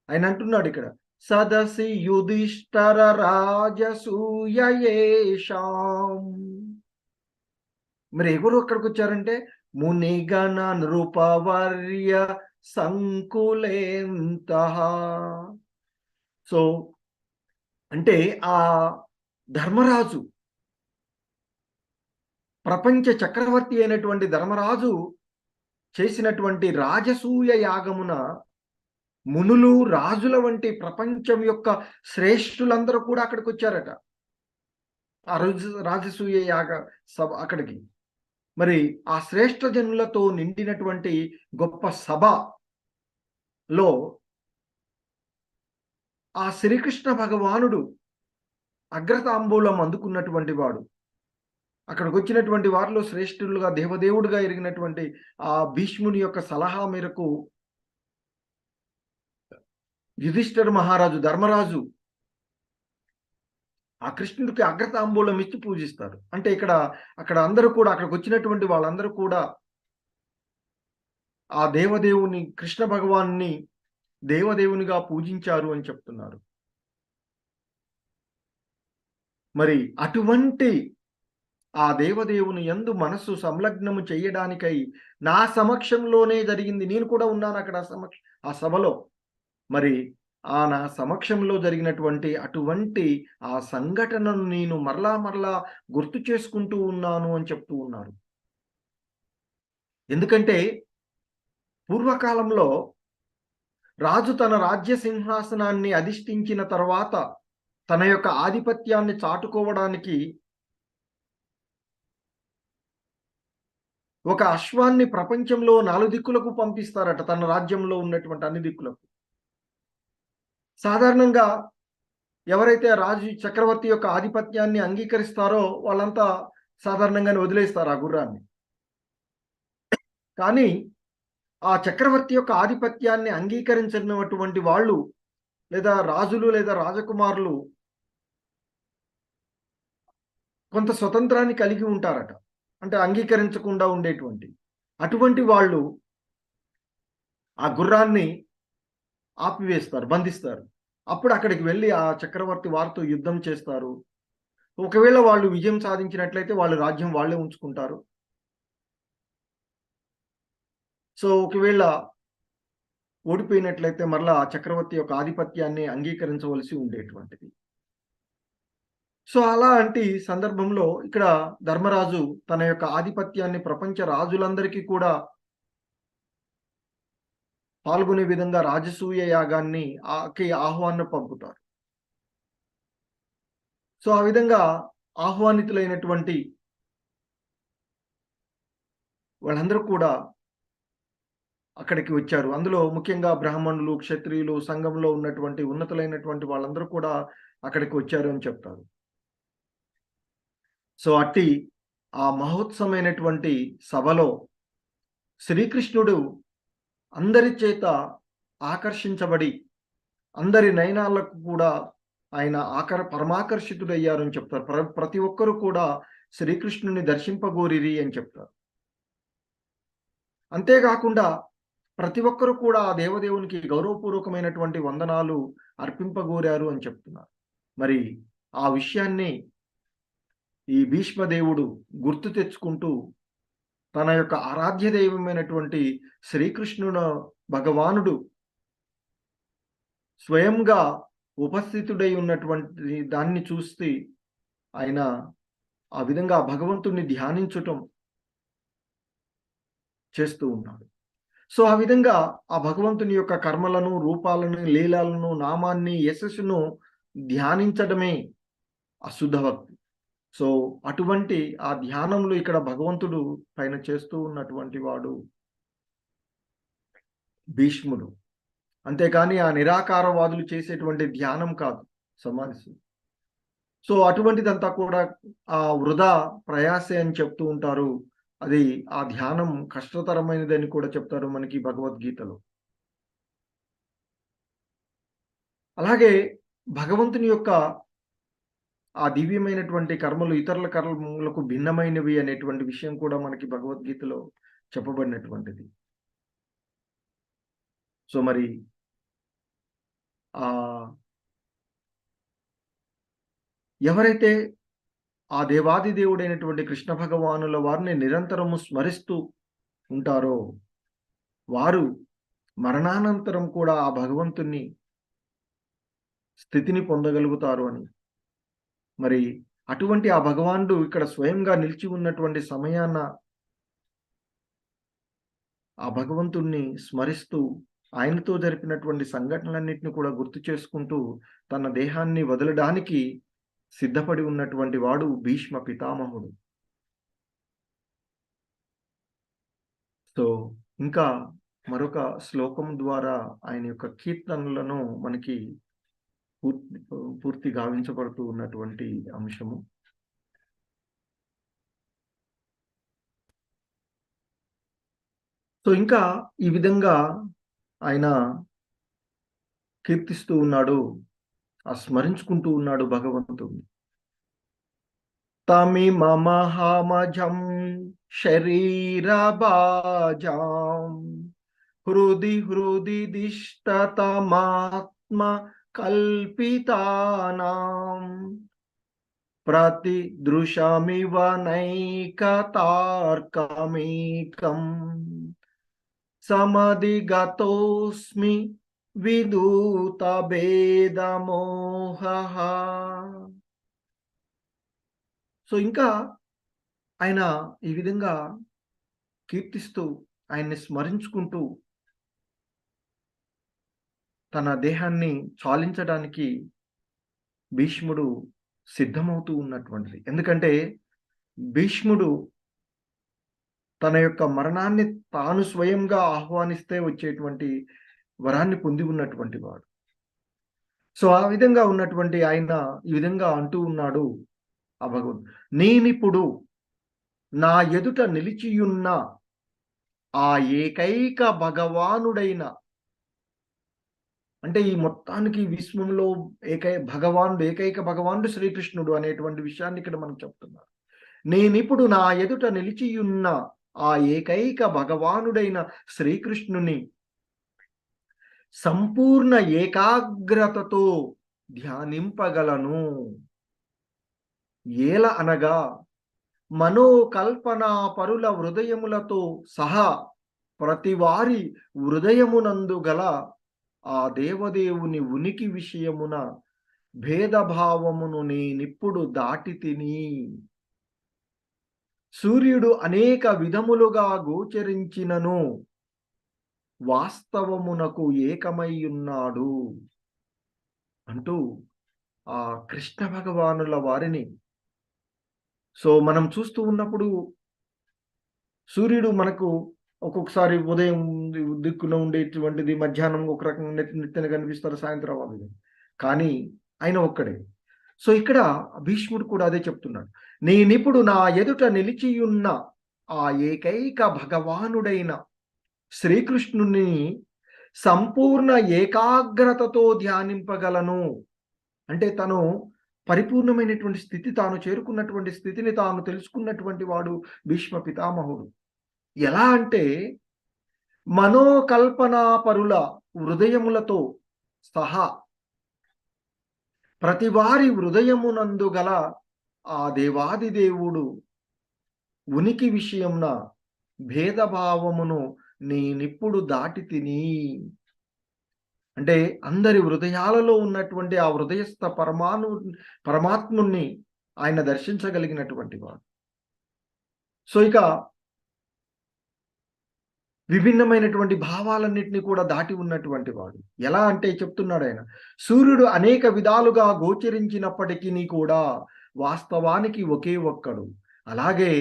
ఆయన అంటున్నాడు ఇక్కడ, సదసి యుధిష్ఠిర రాజసూయ ఏషాం. మరి ఎవరు అక్కడికి వచ్చారంటే మునిగణ నృపవర్య సంకులేంతః. సో అంటే ఆ ధర్మరాజు, ప్రపంచ చక్రవర్తి అయినటువంటి ధర్మరాజు చేసినటువంటి రాజసూయ యాగమున మునులు రాజుల వంటి ప్రపంచం యొక్క శ్రేష్ఠులందరూ కూడా అక్కడికి వచ్చారట, ఆ రాజసూయ యాగ సభ అక్కడికి. మరి ఆ శ్రేష్ఠ జనులతో నిండినటువంటి గొప్ప సభలో ఆ శ్రీకృష్ణ భగవానుడు అగ్రతాంబూలం అందుకున్నటువంటి వాడు. అక్కడికి వచ్చినటువంటి వారిలో శ్రేష్ఠులుగా దేవదేవుడుగా ఎరిగినటువంటి ఆ భీష్ముని యొక్క సలహా మేరకు యుధిష్ఠిర మహారాజు ధర్మరాజు ఆ కృష్ణుడికి అగ్రతాంబూలం ఇచ్చి పూజిస్తారు. అంటే అక్కడ అందరూ కూడా, అక్కడికి వచ్చినటువంటి వాళ్ళందరూ కూడా ఆ దేవదేవుని, కృష్ణ భగవాన్ని దేవదేవునిగా పూజించారు అని చెప్తున్నారు. మరి అటువంటి ఆ దేవదేవుని యందు మనస్సు సంలగ్నము చేయడానికై నా సమక్షంలోనే జరిగింది. నేను కూడా ఉన్నాను అక్కడ ఆ సభలో. మరి ఆ నా సమక్షంలో జరిగినటువంటి అటువంటి ఆ సంఘటనను నేను మరలా మరలా గుర్తు చేసుకుంటూ ఉన్నాను అని చెప్తూ ఉన్నారు. ఎందుకంటే పూర్వకాలంలో రాజు తన రాజ్య సింహాసనాన్ని అధిష్ఠించిన తర్వాత తన యొక్క ఆధిపత్యాన్ని చాటుకోవడానికి ఒక అశ్వాన్ని ప్రపంచంలో 4 దిక్కులకు పంపిస్తారట. తన రాజ్యంలో ఉన్నటువంటి అన్ని దిక్కులకు. సాధారణంగా ఎవరైతే రాజు చక్రవర్తి యొక్క ఆధిపత్యాన్ని అంగీకరిస్తారో వాళ్ళంతా సాధారణంగానే వదిలేస్తారు ఆ గుర్రాన్ని. కానీ ఆ చక్రవర్తి యొక్క ఆధిపత్యాన్ని అంగీకరించినటువంటి వాళ్ళు లేదా రాజులు లేదా రాజకుమారులు కొంత స్వతంత్రాన్ని కలిగి ఉంటారట. అంటే అంగీకరించకుండా ఉండేటువంటి. అటువంటి వాళ్ళు ఆ గుర్రాన్ని ఆపివేస్తారు, బంధిస్తారు. అప్పుడు అక్కడికి వెళ్లి ఆ చక్రవర్తి వారితో యుద్ధం చేస్తారు. ఒకవేళ వాళ్ళు విజయం సాధించినట్లయితే వాళ్ళ రాజ్యం వాళ్ళే ఉంచుకుంటారు. సో, ఒకవేళ ఓడిపోయినట్లయితే మరలా ఆ చక్రవర్తి యొక్క ఆధిపత్యాన్ని అంగీకరించవలసి ఉండేటువంటిది. సో, అలాంటి సందర్భంలో ఇక్కడ ధర్మరాజు తన యొక్క ఆధిపత్యాన్ని ప్రపంచ రాజులందరికీ కూడా పాల్గొనే విధంగా రాజసూయ యాగాన్ని ఆహ్వానం పంపుతారు. సో, ఆ విధంగా ఆహ్వానితులైనటువంటి వాళ్ళందరూ కూడా అక్కడికి వచ్చారు. అందులో ముఖ్యంగా బ్రాహ్మణులు, క్షత్రియులు, సంఘంలో ఉన్నటువంటి ఉన్నతులైనటువంటి వాళ్ళందరూ కూడా అక్కడికి వచ్చారు అని చెప్తారు. సో, అట్టి ఆ మహోత్సవమైనటువంటి సభలో శ్రీకృష్ణుడు అందరి చేత ఆకర్షించబడి, అందరి నయనాలకు కూడా ఆయన పరమాకర్షితుడయ్యారని చెప్తారు. ప్రతి ఒక్కరు కూడా శ్రీకృష్ణుని దర్శింపగోరిరి అని చెప్తారు. అంతేగాకుండా ప్రతి ఒక్కరు కూడా ఆ దేవదేవునికి గౌరవపూర్వకమైనటువంటి వందనాలు అర్పింపగోరారు అని చెప్తున్నారు. మరి ఆ విషయాన్ని ఈ భీష్మదేవుడు గుర్తు తెచ్చుకుంటూ తన యొక్క ఆరాధ్య దైవమైనటువంటి శ్రీకృష్ణుడు భగవానుడు స్వయంగా ఉపస్థితుడై ఉన్నటువంటి దాన్ని చూసి ఆయన ఆ విధంగా భగవంతుణ్ణి ధ్యానించటం చేస్తూ ఉన్నాడు. సో, ఆ విధంగా ఆ భగవంతుని యొక్క కర్మలను, రూపాలను, లీలలను, నామాన్ని, యశస్సును ధ్యానించడమే అశుద్ధ భక్తి. సో, అటువంటి ఆ ధ్యానంలో ఇక్కడ భగవంతుడు పైన చేస్తూ ఉన్నటువంటి వాడు భీష్ముడు. అంతేకాని ఆ నిరాకారవాదులు చేసేటువంటి ధ్యానం కాదు సమాధి. సో, అటువంటిదంతా కూడా వృధా ప్రయాసే అని చెప్తూ ఉంటారు. అది ఆ ధ్యానం కష్టతరమైనదని కూడా చెప్తారు మనకి భగవద్గీతలో. అలాగే భగవంతుని యొక్క ఆ దివ్యమైనటువంటి కర్మలు ఇతరుల కర్మలకు భిన్నమైనవి అనేటువంటి విషయం కూడా మనకి భగవద్గీతలో చెప్పబడినటువంటిది. సో, మరి ఎవరైతే ఆ దేవాది దేవుడైనటువంటి కృష్ణ భగవానుల వారిని నిరంతరము స్మరిస్తూ ఉంటారో వారు మరణానంతరం కూడా ఆ భగవంతుని స్థితిని పొందగలుగుతారు అని. మరి అటువంటి ఆ భగవానుడు ఇక్కడ స్వయంగా నిలిచి ఉన్నటువంటి సమయాన ఆ భగవంతుణ్ణి స్మరిస్తూ ఆయనతో జరిపినటువంటి సంఘటనలన్నిటిని కూడా గుర్తు చేసుకుంటూ తన దేహాన్ని వదలడానికి సిద్ధపడి ఉన్నటువంటి వాడు భీష్మ పితామహుడు. సో, ఇంకా మరొక శ్లోకం ద్వారా ఆయన యొక్క కీర్తనలను మనకి పూర్తి గావించబడుతూ ఉన్నటువంటి అంశము. సో, ఇంకా ఈ విధంగా ఆయన కీర్తిస్తూ ఉన్నాడు, స్మరించుకుంటూ ఉన్నాడు భగవంతుడిని. తమిమమహమజం శరీరభాజాం హృది హృది దిష్టతమాత్మ కల్పితానాం ప్రతిదృశమివ నైకతార్కమేకం సమధిగతోస్మి విదూత భేదమోహ. సో ఇంకా ఆయన ఈ విధంగా కీర్తిస్తూ ఆయన్ని స్మరించుకుంటూ తన దేహాన్ని చాలించడానికి భీష్ముడు సిద్ధమవుతూ ఉన్నటువంటిది. ఎందుకంటే భీష్ముడు తన యొక్క మరణాన్ని తాను స్వయంగా ఆహ్వానిస్తే వచ్చేటువంటి వరాన్ని పొంది ఉన్నటువంటి వాడు. సో ఆ విధంగా ఉన్నటువంటి ఆయన ఈ విధంగా అంటూ ఉన్నాడు ఆ భగవంతుడు. నేనిప్పుడు నా ఎదుట నిలిచియున్న ఆ ఏకైక భగవానుడైన, అంటే ఈ మొత్తానికి విశ్వంలో ఏకైక భగవానుడు శ్రీకృష్ణుడు అనేటువంటి విషయాన్ని ఇక్కడ మనకు చెప్తున్నారు. నేనిప్పుడు నా ఎదుట నిలిచియున్న ఆ ఏకైక భగవానుడైన శ్రీకృష్ణుని సంపూర్ణ ఏకాగ్రతతో ధ్యానింపగలను. ఏల అనగా మనోకల్పనా పరుల హృదయములతో సహా ప్రతివారి హృదయమునందు గల ఆ దేవదేవుని ఉనికి విషయమున భేదభావమును నేనిప్పుడు దాటి తిని. సూర్యుడు అనేక విధములుగా గోచరించినను వాస్తవమునకు ఏకమయ్యున్నాడు అంటూ ఆ కృష్ణ భగవానుల వారిని, సో మనం చూస్తూ ఉన్నప్పుడు సూర్యుడు మనకు ఒక్కొక్కసారి ఉదయం దిక్కున ఉండేటువంటిది, మధ్యాహ్నం ఒక రకంగా నెత్తిన కనిపిస్తారు, సాయంత్రం ఆ విధంగా. కానీ ఆయన ఒక్కడే. సో ఇక్కడ భీష్ముడు కూడా అదే చెప్తున్నాడు. నేనిప్పుడు నా ఎదుట నిలిచియున్న ఆ ఏకైక భగవానుడైన శ్రీకృష్ణుని సంపూర్ణ ఏకాగ్రతతో ధ్యానింపగలను. అంటే తను పరిపూర్ణమైనటువంటి స్థితి, తాను చేరుకున్నటువంటి స్థితిని తాను తెలుసుకున్నటువంటి వాడు భీష్మ పితామహుడు. ఎలా అంటే మనోకల్పనా పరుల హృదయములతో సహా ప్రతివారి హృదయమునందు గల ఆ దేవాది దేవుడు ఉనికి విషయంన భేదభావమును నేనిప్పుడు దాటి తిని. అంటే అందరి హృదయాలలో ఉన్నటువంటి ఆ హృదయస్థ పరమాత్ముణ్ణి ఆయన దర్శించగలిగినటువంటి వాడు. సో ఇక విభిన్నమైనటువంటి భావాలన్నిటిని కూడా దాటి ఉన్నటువంటి వాడు. ఎలా అంటే చెప్తున్నాడు ఆయన, సూర్యుడు అనేక విధాలుగా గోచరించినప్పటికీ కూడా వాస్తవానికి ఒకే ఒక్కడు. అలాగే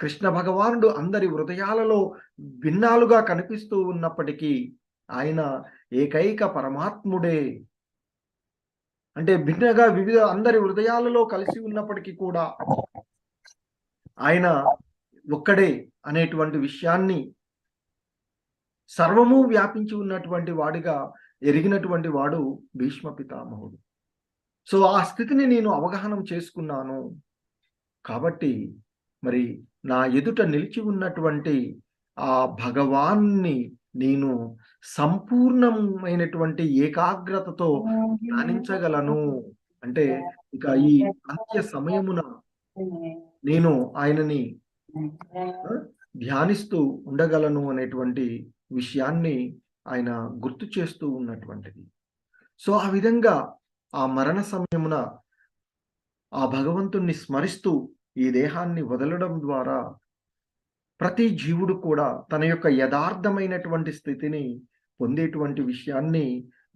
కృష్ణ భగవానుడు అందరి హృదయాలలో భిన్నాలుగా కనిపిస్తూ ఉన్నప్పటికీ ఆయన ఏకైక పరమాత్ముడే. అంటే భిన్నగా వివిధ అందరి హృదయాలలో కలిసి ఉన్నప్పటికీ కూడా ఆయన ఒక్కడే అనేటువంటి విషయాన్ని సర్వము వ్యాపించి ఉన్నటువంటి వాడిగా ఎరిగినటువంటి వాడు భీష్మ పితామహుడు. సో ఆ స్థితిని నేను అవగాహన చేసుకున్నాను కాబట్టి మరి నా ఎదుట నిలిచి ఉన్నటువంటి ఆ భగవాన్ని నేను సంపూర్ణమైనటువంటి ఏకాగ్రతతో ధ్యానించగలను. అంటే ఇక ఈ అంత్య సమయమున నేను ఆయనని ధ్యానిస్తూ ఉండగలను అనేటువంటి విషయాన్ని ఆయన గుర్తు చేస్తూ ఉన్నటువంటిది. సో ఆ విధంగా ఆ మరణ సమయమున ఆ భగవంతుణ్ణి స్మరిస్తూ ఈ దేహాన్ని వదలడం ద్వారా ప్రతి జీవుడు కూడా తన యొక్క యథార్థమైనటువంటి స్థితిని పొందేటువంటి విషయాన్ని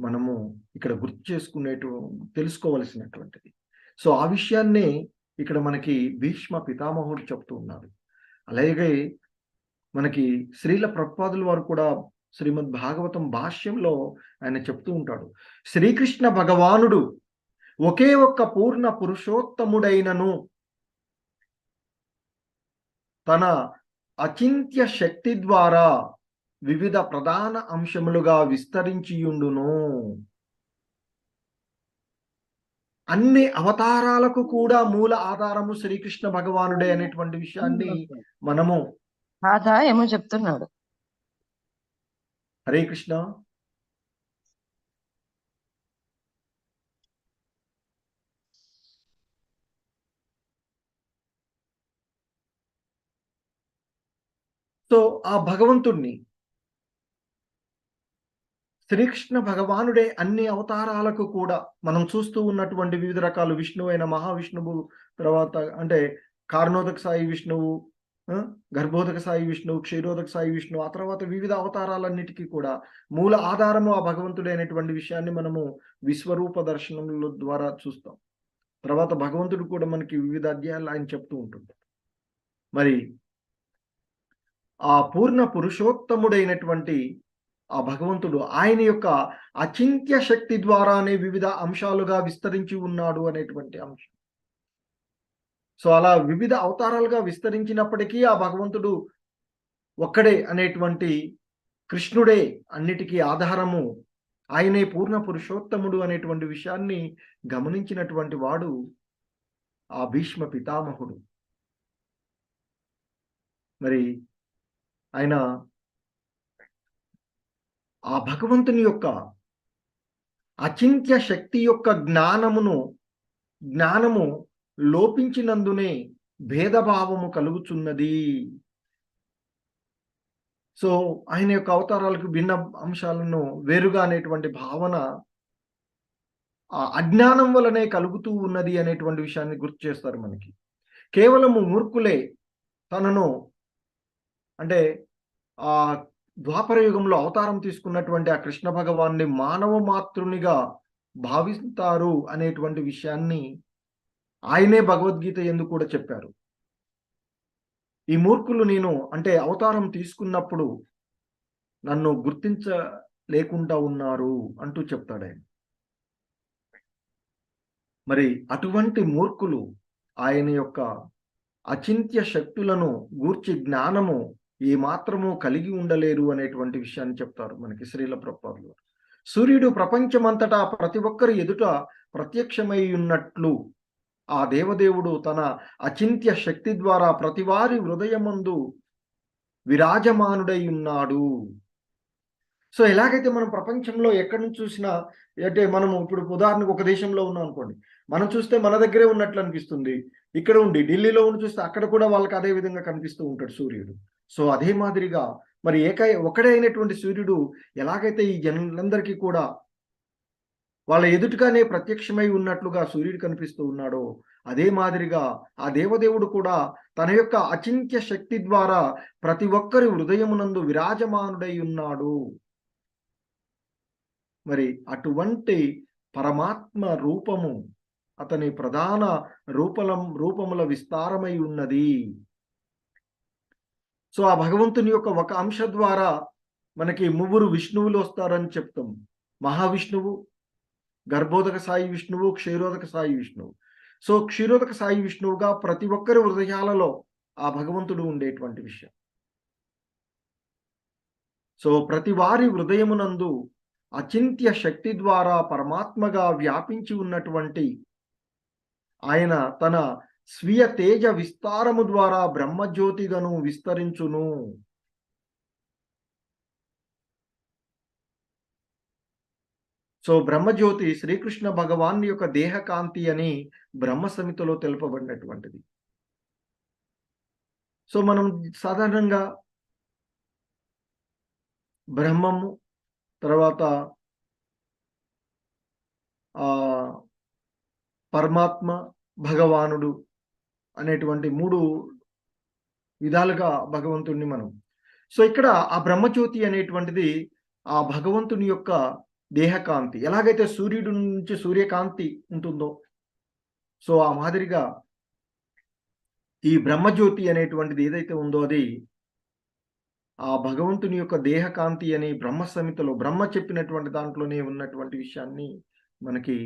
మనము ఇక్కడ గుర్తు తెలుసుకోవలసినటువంటిది. సో ఆ విషయాన్నే ఇక్కడ మనకి భీష్మ పితామహుడు చెప్తూ ఉన్నారు. అలాగే మనకి శ్రీల ప్రభుపాదుల వారు కూడా శ్రీమద్ భాగవతం భాష్యంలో ఆయన చెప్తూ ఉంటాడు, శ్రీకృష్ణ భగవానుడు ఒకే ఒక్క పూర్ణ పురుషోత్తముడైనను తన అచింత్య శక్తి ద్వారా వివిధ ప్రధాన అంశములుగా విస్తరించియుండును. అన్ని అవతారాలకు కూడా మూల ఆధారము శ్రీకృష్ణ భగవానుడే అనేటువంటి విషయాన్ని మనము ఏమో చెప్తున్నాడు. హరే కృష్ణ. సో ఆ భగవంతుణ్ణి శ్రీకృష్ణ భగవానుడే అన్ని అవతారాలకు కూడా మనం చూస్తూ ఉన్నటువంటి వివిధ రకాలు విష్ణువు అయిన మహావిష్ణువు, తర్వాత అంటే కారణోదక సాయి విష్ణువు, గర్భోదక సాయి విష్ణువు, క్షీరోదక సాయి విష్ణువు, ఆ తర్వాత వివిధ అవతారాలన్నిటికీ కూడా మూల ఆధారము ఆ భగవంతుడే అనేటువంటి విషయాన్ని మనము విశ్వరూప దర్శనముల ద్వారా చూస్తాం. తర్వాత భగవంతుడు కూడా మనకి వివిధ అధ్యాయాలు ఆయన చెప్తూ ఉంటుంది. మరి ఆ పూర్ణ పురుషోత్తముడైనటువంటి ఆ భగవంతుడు ఆయన యొక్క అచింత్య శక్తి ద్వారానే వివిధ అంశాలుగా విస్తరించి ఉన్నాడు అనేటువంటి అంశం. సో అలా వివిధ అవతారాలుగా విస్తరించినప్పటికీ ఆ భగవంతుడు ఒక్కడే అనేటువంటి కృష్ణుడే అన్నిటికీ ఆధారము, ఆయనే పూర్ణ పురుషోత్తముడు అనేటువంటి విషయాన్ని గమనించినటువంటి వాడు ఆ భీష్మ పితామహుడు. మరి ఆయన ఆ భగవంతుని యొక్క అచింత్య శక్తి యొక్క జ్ఞానము లోపించినందునే భేదభావము కలుగుచున్నది. సో ఆయన యొక్క అవతారాలకు భిన్న అంశాలను వేరుగా అనేటువంటి భావన ఆ అజ్ఞానం వలనే కలుగుతూ ఉన్నది అనేటువంటి విషయాన్ని గుర్తు చేస్తారు మనకి. కేవలము మూర్ఖులే తనను అంటే ఆ ద్వాపర యుగంలో అవతారం తీసుకున్నటువంటి ఆ కృష్ణ భగవాన్ని మానవ మాతృనిగా భావిస్తారు అనేటువంటి విషయాన్ని ఆయనే భగవద్గీత యందు కూడా చెప్పారు. ఈ మూర్ఖులు నేను అంటే అవతారం తీసుకున్నప్పుడు నన్ను గుర్తించలేకుండా ఉన్నారు అంటూ చెప్తాడు ఆయన. మరి అటువంటి మూర్ఖులు ఆయన యొక్క అచింత్య శక్తులను గూర్చి జ్ఞానము ఏ మాత్రము కలిగి ఉండలేరు అనేటువంటి విషయాన్ని చెప్తారు మనకి శ్రీల ప్రభుపాదులు. సూర్యుడు ప్రపంచమంతటా ప్రతి ఒక్కరి ఎదుట ప్రత్యక్షమై ఉన్నట్లు ఆ దేవదేవుడు తన అచింత్య శక్తి ద్వారా ప్రతివారి హృదయమందు విరాజమానుడై ఉన్నాడు. సో ఎలాగైతే మనం ప్రపంచంలో ఎక్కడి నుంచి చూసినా, అంటే మనము ఇప్పుడు ఉదాహరణకు ఒక దేశంలో ఉన్నాం అనుకోండి, మనం చూస్తే మన దగ్గరే ఉన్నట్లు అనిపిస్తుంది. ఇక్కడ ఉండి ఢిల్లీలో ఉండి చూస్తే అక్కడ కూడా వాళ్ళకి అదే విధంగా కనిపిస్తూ ఉంటాడు సూర్యుడు. సో అదే మాదిరిగా మరి ఒకడే అయినటువంటి సూర్యుడు ఎలాగైతే ఈ జనులందరికీ కూడా వాళ్ళ ఎదుటిగానే ప్రత్యక్షమై ఉన్నట్లుగా సూర్యుడు కనిపిస్తూ ఉన్నాడో, అదే మాదిరిగా ఆ దేవదేవుడు కూడా తన యొక్క అచింత్య శక్తి ద్వారా ప్రతి ఒక్కరి హృదయమునందు విరాజమానుడై ఉన్నాడు. మరి అటువంటి పరమాత్మ రూపము అతని ప్రధాన రూపముల విస్తారమై ఉన్నది. సో ఆ భగవంతుని యొక్క ఒక అంశ ద్వారా మనకి ముగ్గురు విష్ణువులు వస్తారని చెప్తాం. మహావిష్ణువు, గర్భోదక సాయి విష్ణువు, క్షీరోదక సాయి విష్ణువు. సో క్షీరోదక సాయి విష్ణువుగా ప్రతి ఒక్కరి హృదయాలలో ఆ భగవంతుడు ఉండేటువంటి విషయం. సో ప్రతి వారి హృదయమునందు అచింత్య శక్తి ద్వారా పరమాత్మగా వ్యాపించి ఉన్నటువంటి ఆయన తన స్వీయ తేజ విస్తారము ద్వారా బ్రహ్మజ్యోతిగను విస్తరించును. సో బ్రహ్మజ్యోతి శ్రీకృష్ణ భగవాన్ యొక్క దేహకాంతి అని బ్రహ్మ సమితిలో తెలుపబడినటువంటిది. సో మనం సాధారణంగా బ్రహ్మము, తర్వాత పరమాత్మ, భగవానుడు అనేటువంటి 3 విధాలుగా భగవంతుడిని మనం. సో ఇక్కడ ఆ బ్రహ్మజ్యోతి అనేటువంటిది ఆ భగవంతుని యొక్క దేహకాంతి. ఎలాగైతే సూర్యుడి నుంచి సూర్యకాంతి ఉంటుందో, సో ఆ మాదిరిగా ఈ బ్రహ్మజ్యోతి అనేటువంటిది ఏదైతే ఉందో అది ఆ భగవంతుని యొక్క దేహకాంతి అని బ్రహ్మ సమితిలో బ్రహ్మ చెప్పినటువంటి దాంట్లోనే ఉన్నటువంటి విషయాన్ని మనకి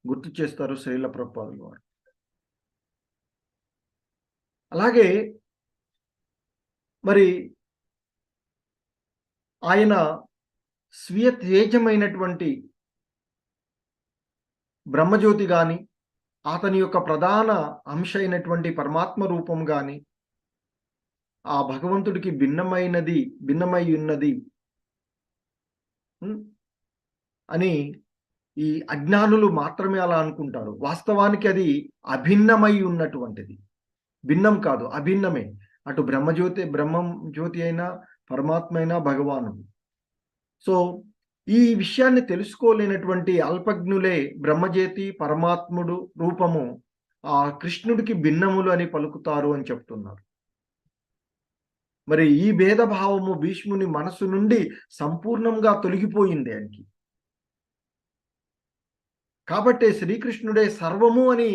గుర్తు చేస్తారు శ్రీల ప్రభుపాదుల వారు. అలాగే మరి ఆయన స్వీయ తేజమైనటువంటి బ్రహ్మజ్యోతి గాని, అతని యొక్క ప్రధాన అంశ అయినటువంటి పరమాత్మ రూపం గాని ఆ భగవంతుడికి భిన్నమై ఉన్నది అని ఈ అజ్ఞానులు మాత్రమే అలా అనుకుంటారు. వాస్తవానికి అది అభిన్నమై ఉన్నటువంటిది. భిన్నం కాదు, అభిన్నమే. అటు బ్రహ్మం జ్యోతి అయినా, పరమాత్మ అయినా, భగవానుడు. సో ఈ విషయాన్ని తెలుసుకోలేనటువంటి అల్పజ్ఞులే బ్రహ్మజ్యోతి పరమాత్ముడు రూపము ఆ కృష్ణుడికి భిన్నములు అని పలుకుతారు అని చెప్తున్నారు. మరి ఈ భేదభావము భీష్ముని మనసు నుండి సంపూర్ణంగా తొలగిపోయింది ఆయనకి. కాబట్టే శ్రీకృష్ణుడే సర్వము అని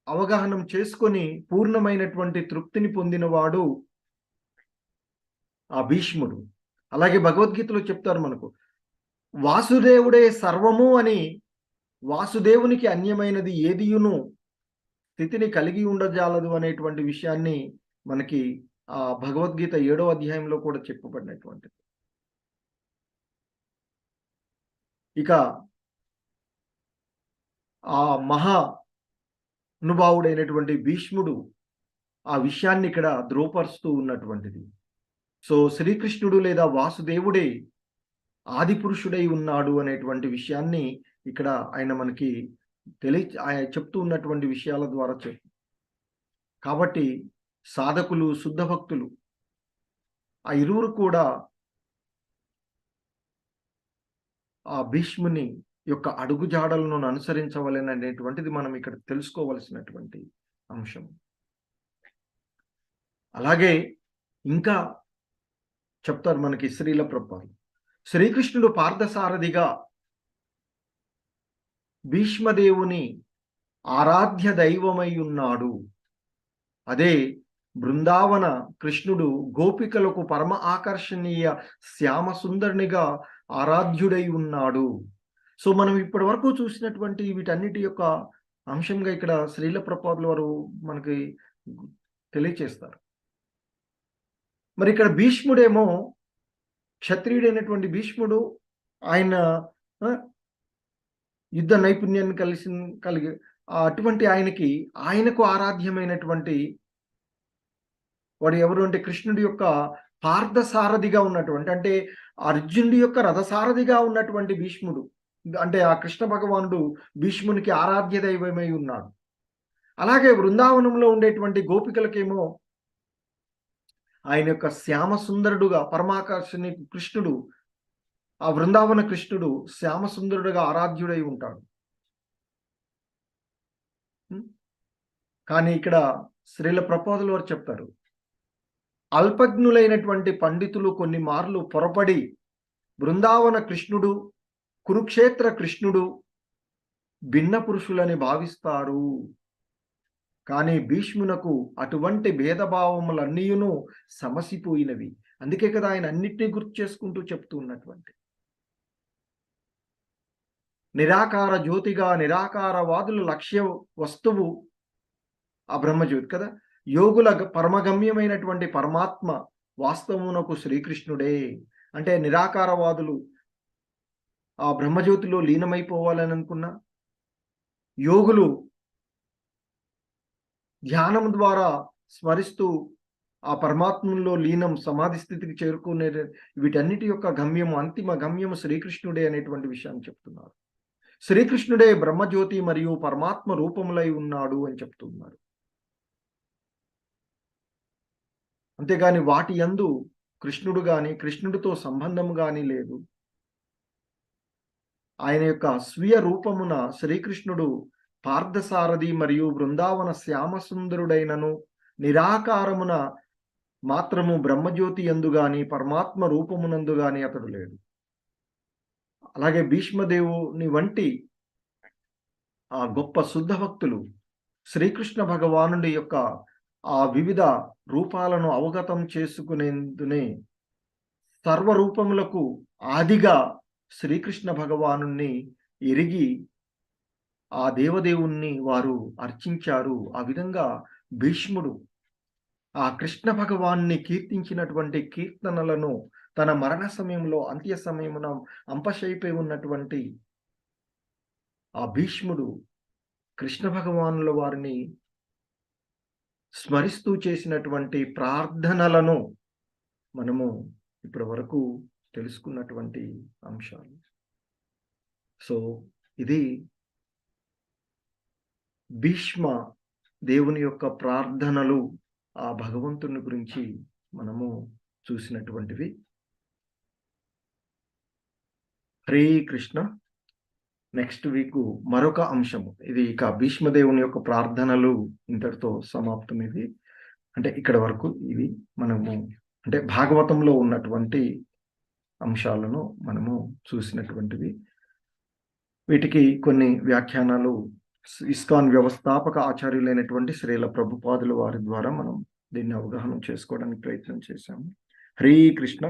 అవగాహనం చేసుకొని పూర్ణమైనటువంటి తృప్తిని పొందినవాడు ఆ భీష్ముడు. అలాగే భగవద్గీతలో చెప్తారు మనకు, వాసుదేవుడే సర్వము అని, వాసుదేవునికి అన్యమైనది ఏదియును స్థితిని కలిగి ఉండజాలదు అనేటువంటి విషయాన్ని మనకి ఆ భగవద్గీత 7వ అధ్యాయంలో కూడా చెప్పబడినటువంటిది. ఇక ఆ అనుభావుడైనటువంటి భీష్ముడు ఆ విషయాన్ని ఇక్కడ ధ్రువపరుస్తూ ఉన్నటువంటిది. సో శ్రీకృష్ణుడు లేదా వాసుదేవుడే ఆది పురుషుడై ఉన్నాడు అనేటువంటి విషయాన్ని ఇక్కడ ఆయన మనకి ఆయన చెప్తూ ఉన్నటువంటి విషయాల ద్వారా కాబట్టి సాధకులు శుద్ధ భక్తులు ఆ ఇరువురు కూడా ఆ భీష్ముని యొక్క అడుగుజాడలను అనుసరించవలెననేటువంటిది మనం ఇక్కడ తెలుసుకోవలసినటువంటి అంశం. అలాగే ఇంకా చెప్తారు మనకి శ్రీల ప్రభుపాదులు, శ్రీకృష్ణుడు పార్థసారథిగా భీష్మదేవుని ఆరాధ్య దైవమై ఉన్నాడు. అదే బృందావన కృష్ణుడు గోపికలకు పరమ ఆకర్షణీయ శ్యామ సుందరునిగా ఆరాధ్యుడై ఉన్నాడు. సో మనం ఇప్పటి వరకు చూసినటువంటి వీటన్నిటి యొక్క అంశంగా ఇక్కడ శ్రీల ప్రభుపాదుల వారు మనకి తెలియచేస్తారు. మరి ఇక్కడ భీష్ముడేమో క్షత్రియుడైనటువంటి భీష్ముడు, ఆయన యుద్ధ నైపుణ్యాన్ని కలిగి అటువంటి ఆయనకు ఆరాధ్యమైనటువంటి వాడు ఎవరు అంటే కృష్ణుడి యొక్క పార్థసారథిగా ఉన్నటువంటి, అంటే అర్జునుడి యొక్క రథసారథిగా ఉన్నటువంటి భీష్ముడు, అంటే ఆ కృష్ణ భగవానుడు భీష్మునికి ఆరాధ్య దైవమై ఉన్నాడు. అలాగే బృందావనంలో ఉండేటువంటి గోపికలకేమో ఆయన యొక్క శ్యామ సుందరుడుగా పరమాకర్షణి కృష్ణుడు, ఆ బృందావన కృష్ణుడు శ్యామ సుందరుడుగా ఆరాధ్యుడై ఉంటాడు. కానీ ఇక్కడ శ్రీల ప్రభుపాదుల వారు చెప్తారు, అల్పజ్ఞులైనటువంటి పండితులు కొన్ని మార్లు పొరపడి బృందావన కృష్ణుడు కురుక్షేత్ర కృష్ణుడు భిన్న పురుషులని భావిస్తారు. కానీ భీష్మునకు అటువంటి భేదభావములన్నీయును సమసిపోయినవి. అందుకే కదా ఆయన అన్నిటినీ గుర్తు చేసుకుంటూ చెప్తూ ఉన్నటువంటి నిరాకార జ్యోతిగా నిరాకారవాదుల లక్ష్య వస్తువు ఆ బ్రహ్మజ్యోతి కదా. యోగుల పరమగమ్యమైనటువంటి పరమాత్మ వాస్తవమునకు శ్రీకృష్ణుడే. అంటే నిరాకారవాదులు ఆ బ్రహ్మజ్యోతిలో లీనమైపోవాలని అనుకున్నా, యోగులు ధ్యానం ద్వారా స్మరిస్తూ ఆ పరమాత్మలో లీనం సమాధి స్థితికి చేరుకునే వీటన్నిటి యొక్క గమ్యము, అంతిమ గమ్యము శ్రీకృష్ణుడే అనేటువంటి విషయాన్ని చెప్తున్నారు. శ్రీకృష్ణుడే బ్రహ్మజ్యోతి మరియు పరమాత్మ రూపములై ఉన్నాడు అని చెప్తున్నారు. అంతేగాని వాటి యందు కృష్ణుడు గాని కృష్ణుడితో సంబంధం గాని లేదు. ఆయన యొక్క స్వీయ రూపమున శ్రీకృష్ణుడు పార్థసారథి మరియు బృందావన శ్యామసుందరుడైనను నిరాకారమున మాత్రము బ్రహ్మజ్యోతి యందు గాని పరమాత్మ రూపమునందు గాని అతడు లేడు. అలాగే భీష్మదేవుని వంటి ఆ గొప్ప శుద్ధ భక్తులు శ్రీకృష్ణ భగవానుడి యొక్క ఆ వివిధ రూపాలను అవగతం చేసుకునేందునే సర్వరూపములకు ఆదిగా శ్రీకృష్ణ భగవానుణ్ణి ఎరిగి ఆ దేవదేవుణ్ణి వారు అర్చించారు. ఆ విధంగా భీష్ముడు ఆ కృష్ణ భగవాన్ని కీర్తించినటువంటి కీర్తనలను తన మరణ సమయంలో అంత్య సమయమున అంపశైపై ఉన్నటువంటి ఆ భీష్ముడు కృష్ణ భగవానుల వారిని స్మరిస్తూ చేసినటువంటి ప్రార్థనలను మనము ఇప్పటి వరకు తెలుసుకున్నటువంటి అంశాలు. సో ఇది భీష్మ దేవుని యొక్క ప్రార్థనలు, ఆ భగవంతుని గురించి మనము చూసినటువంటివి. హరే కృష్ణ. నెక్స్ట్ వీక్ మరొక అంశము, ఇది ఇక భీష్మదేవుని యొక్క ప్రార్థనలు ఇంతటితో సమాప్తం. ఇది అంటే ఇక్కడ వరకు ఇవి మనము అంటే భాగవతంలో ఉన్నటువంటి అంశాలను మనము చూసినటువంటివి. వీటికి కొన్ని వ్యాఖ్యానాలు ఇస్కాన్ వ్యవస్థాపక ఆచార్యులైనటువంటి శ్రీల ప్రభుపాదుల వారి ద్వారా మనం దీన్ని అవగాహన చేసుకోవడానికి ప్రయత్నం చేశాము. హరే కృష్ణ.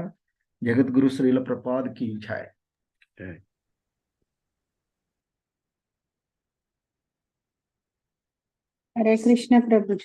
జగద్గురు శ్రీల ప్రభుపాద్కి జై. హరే కృష్ణ ప్రభుజీ.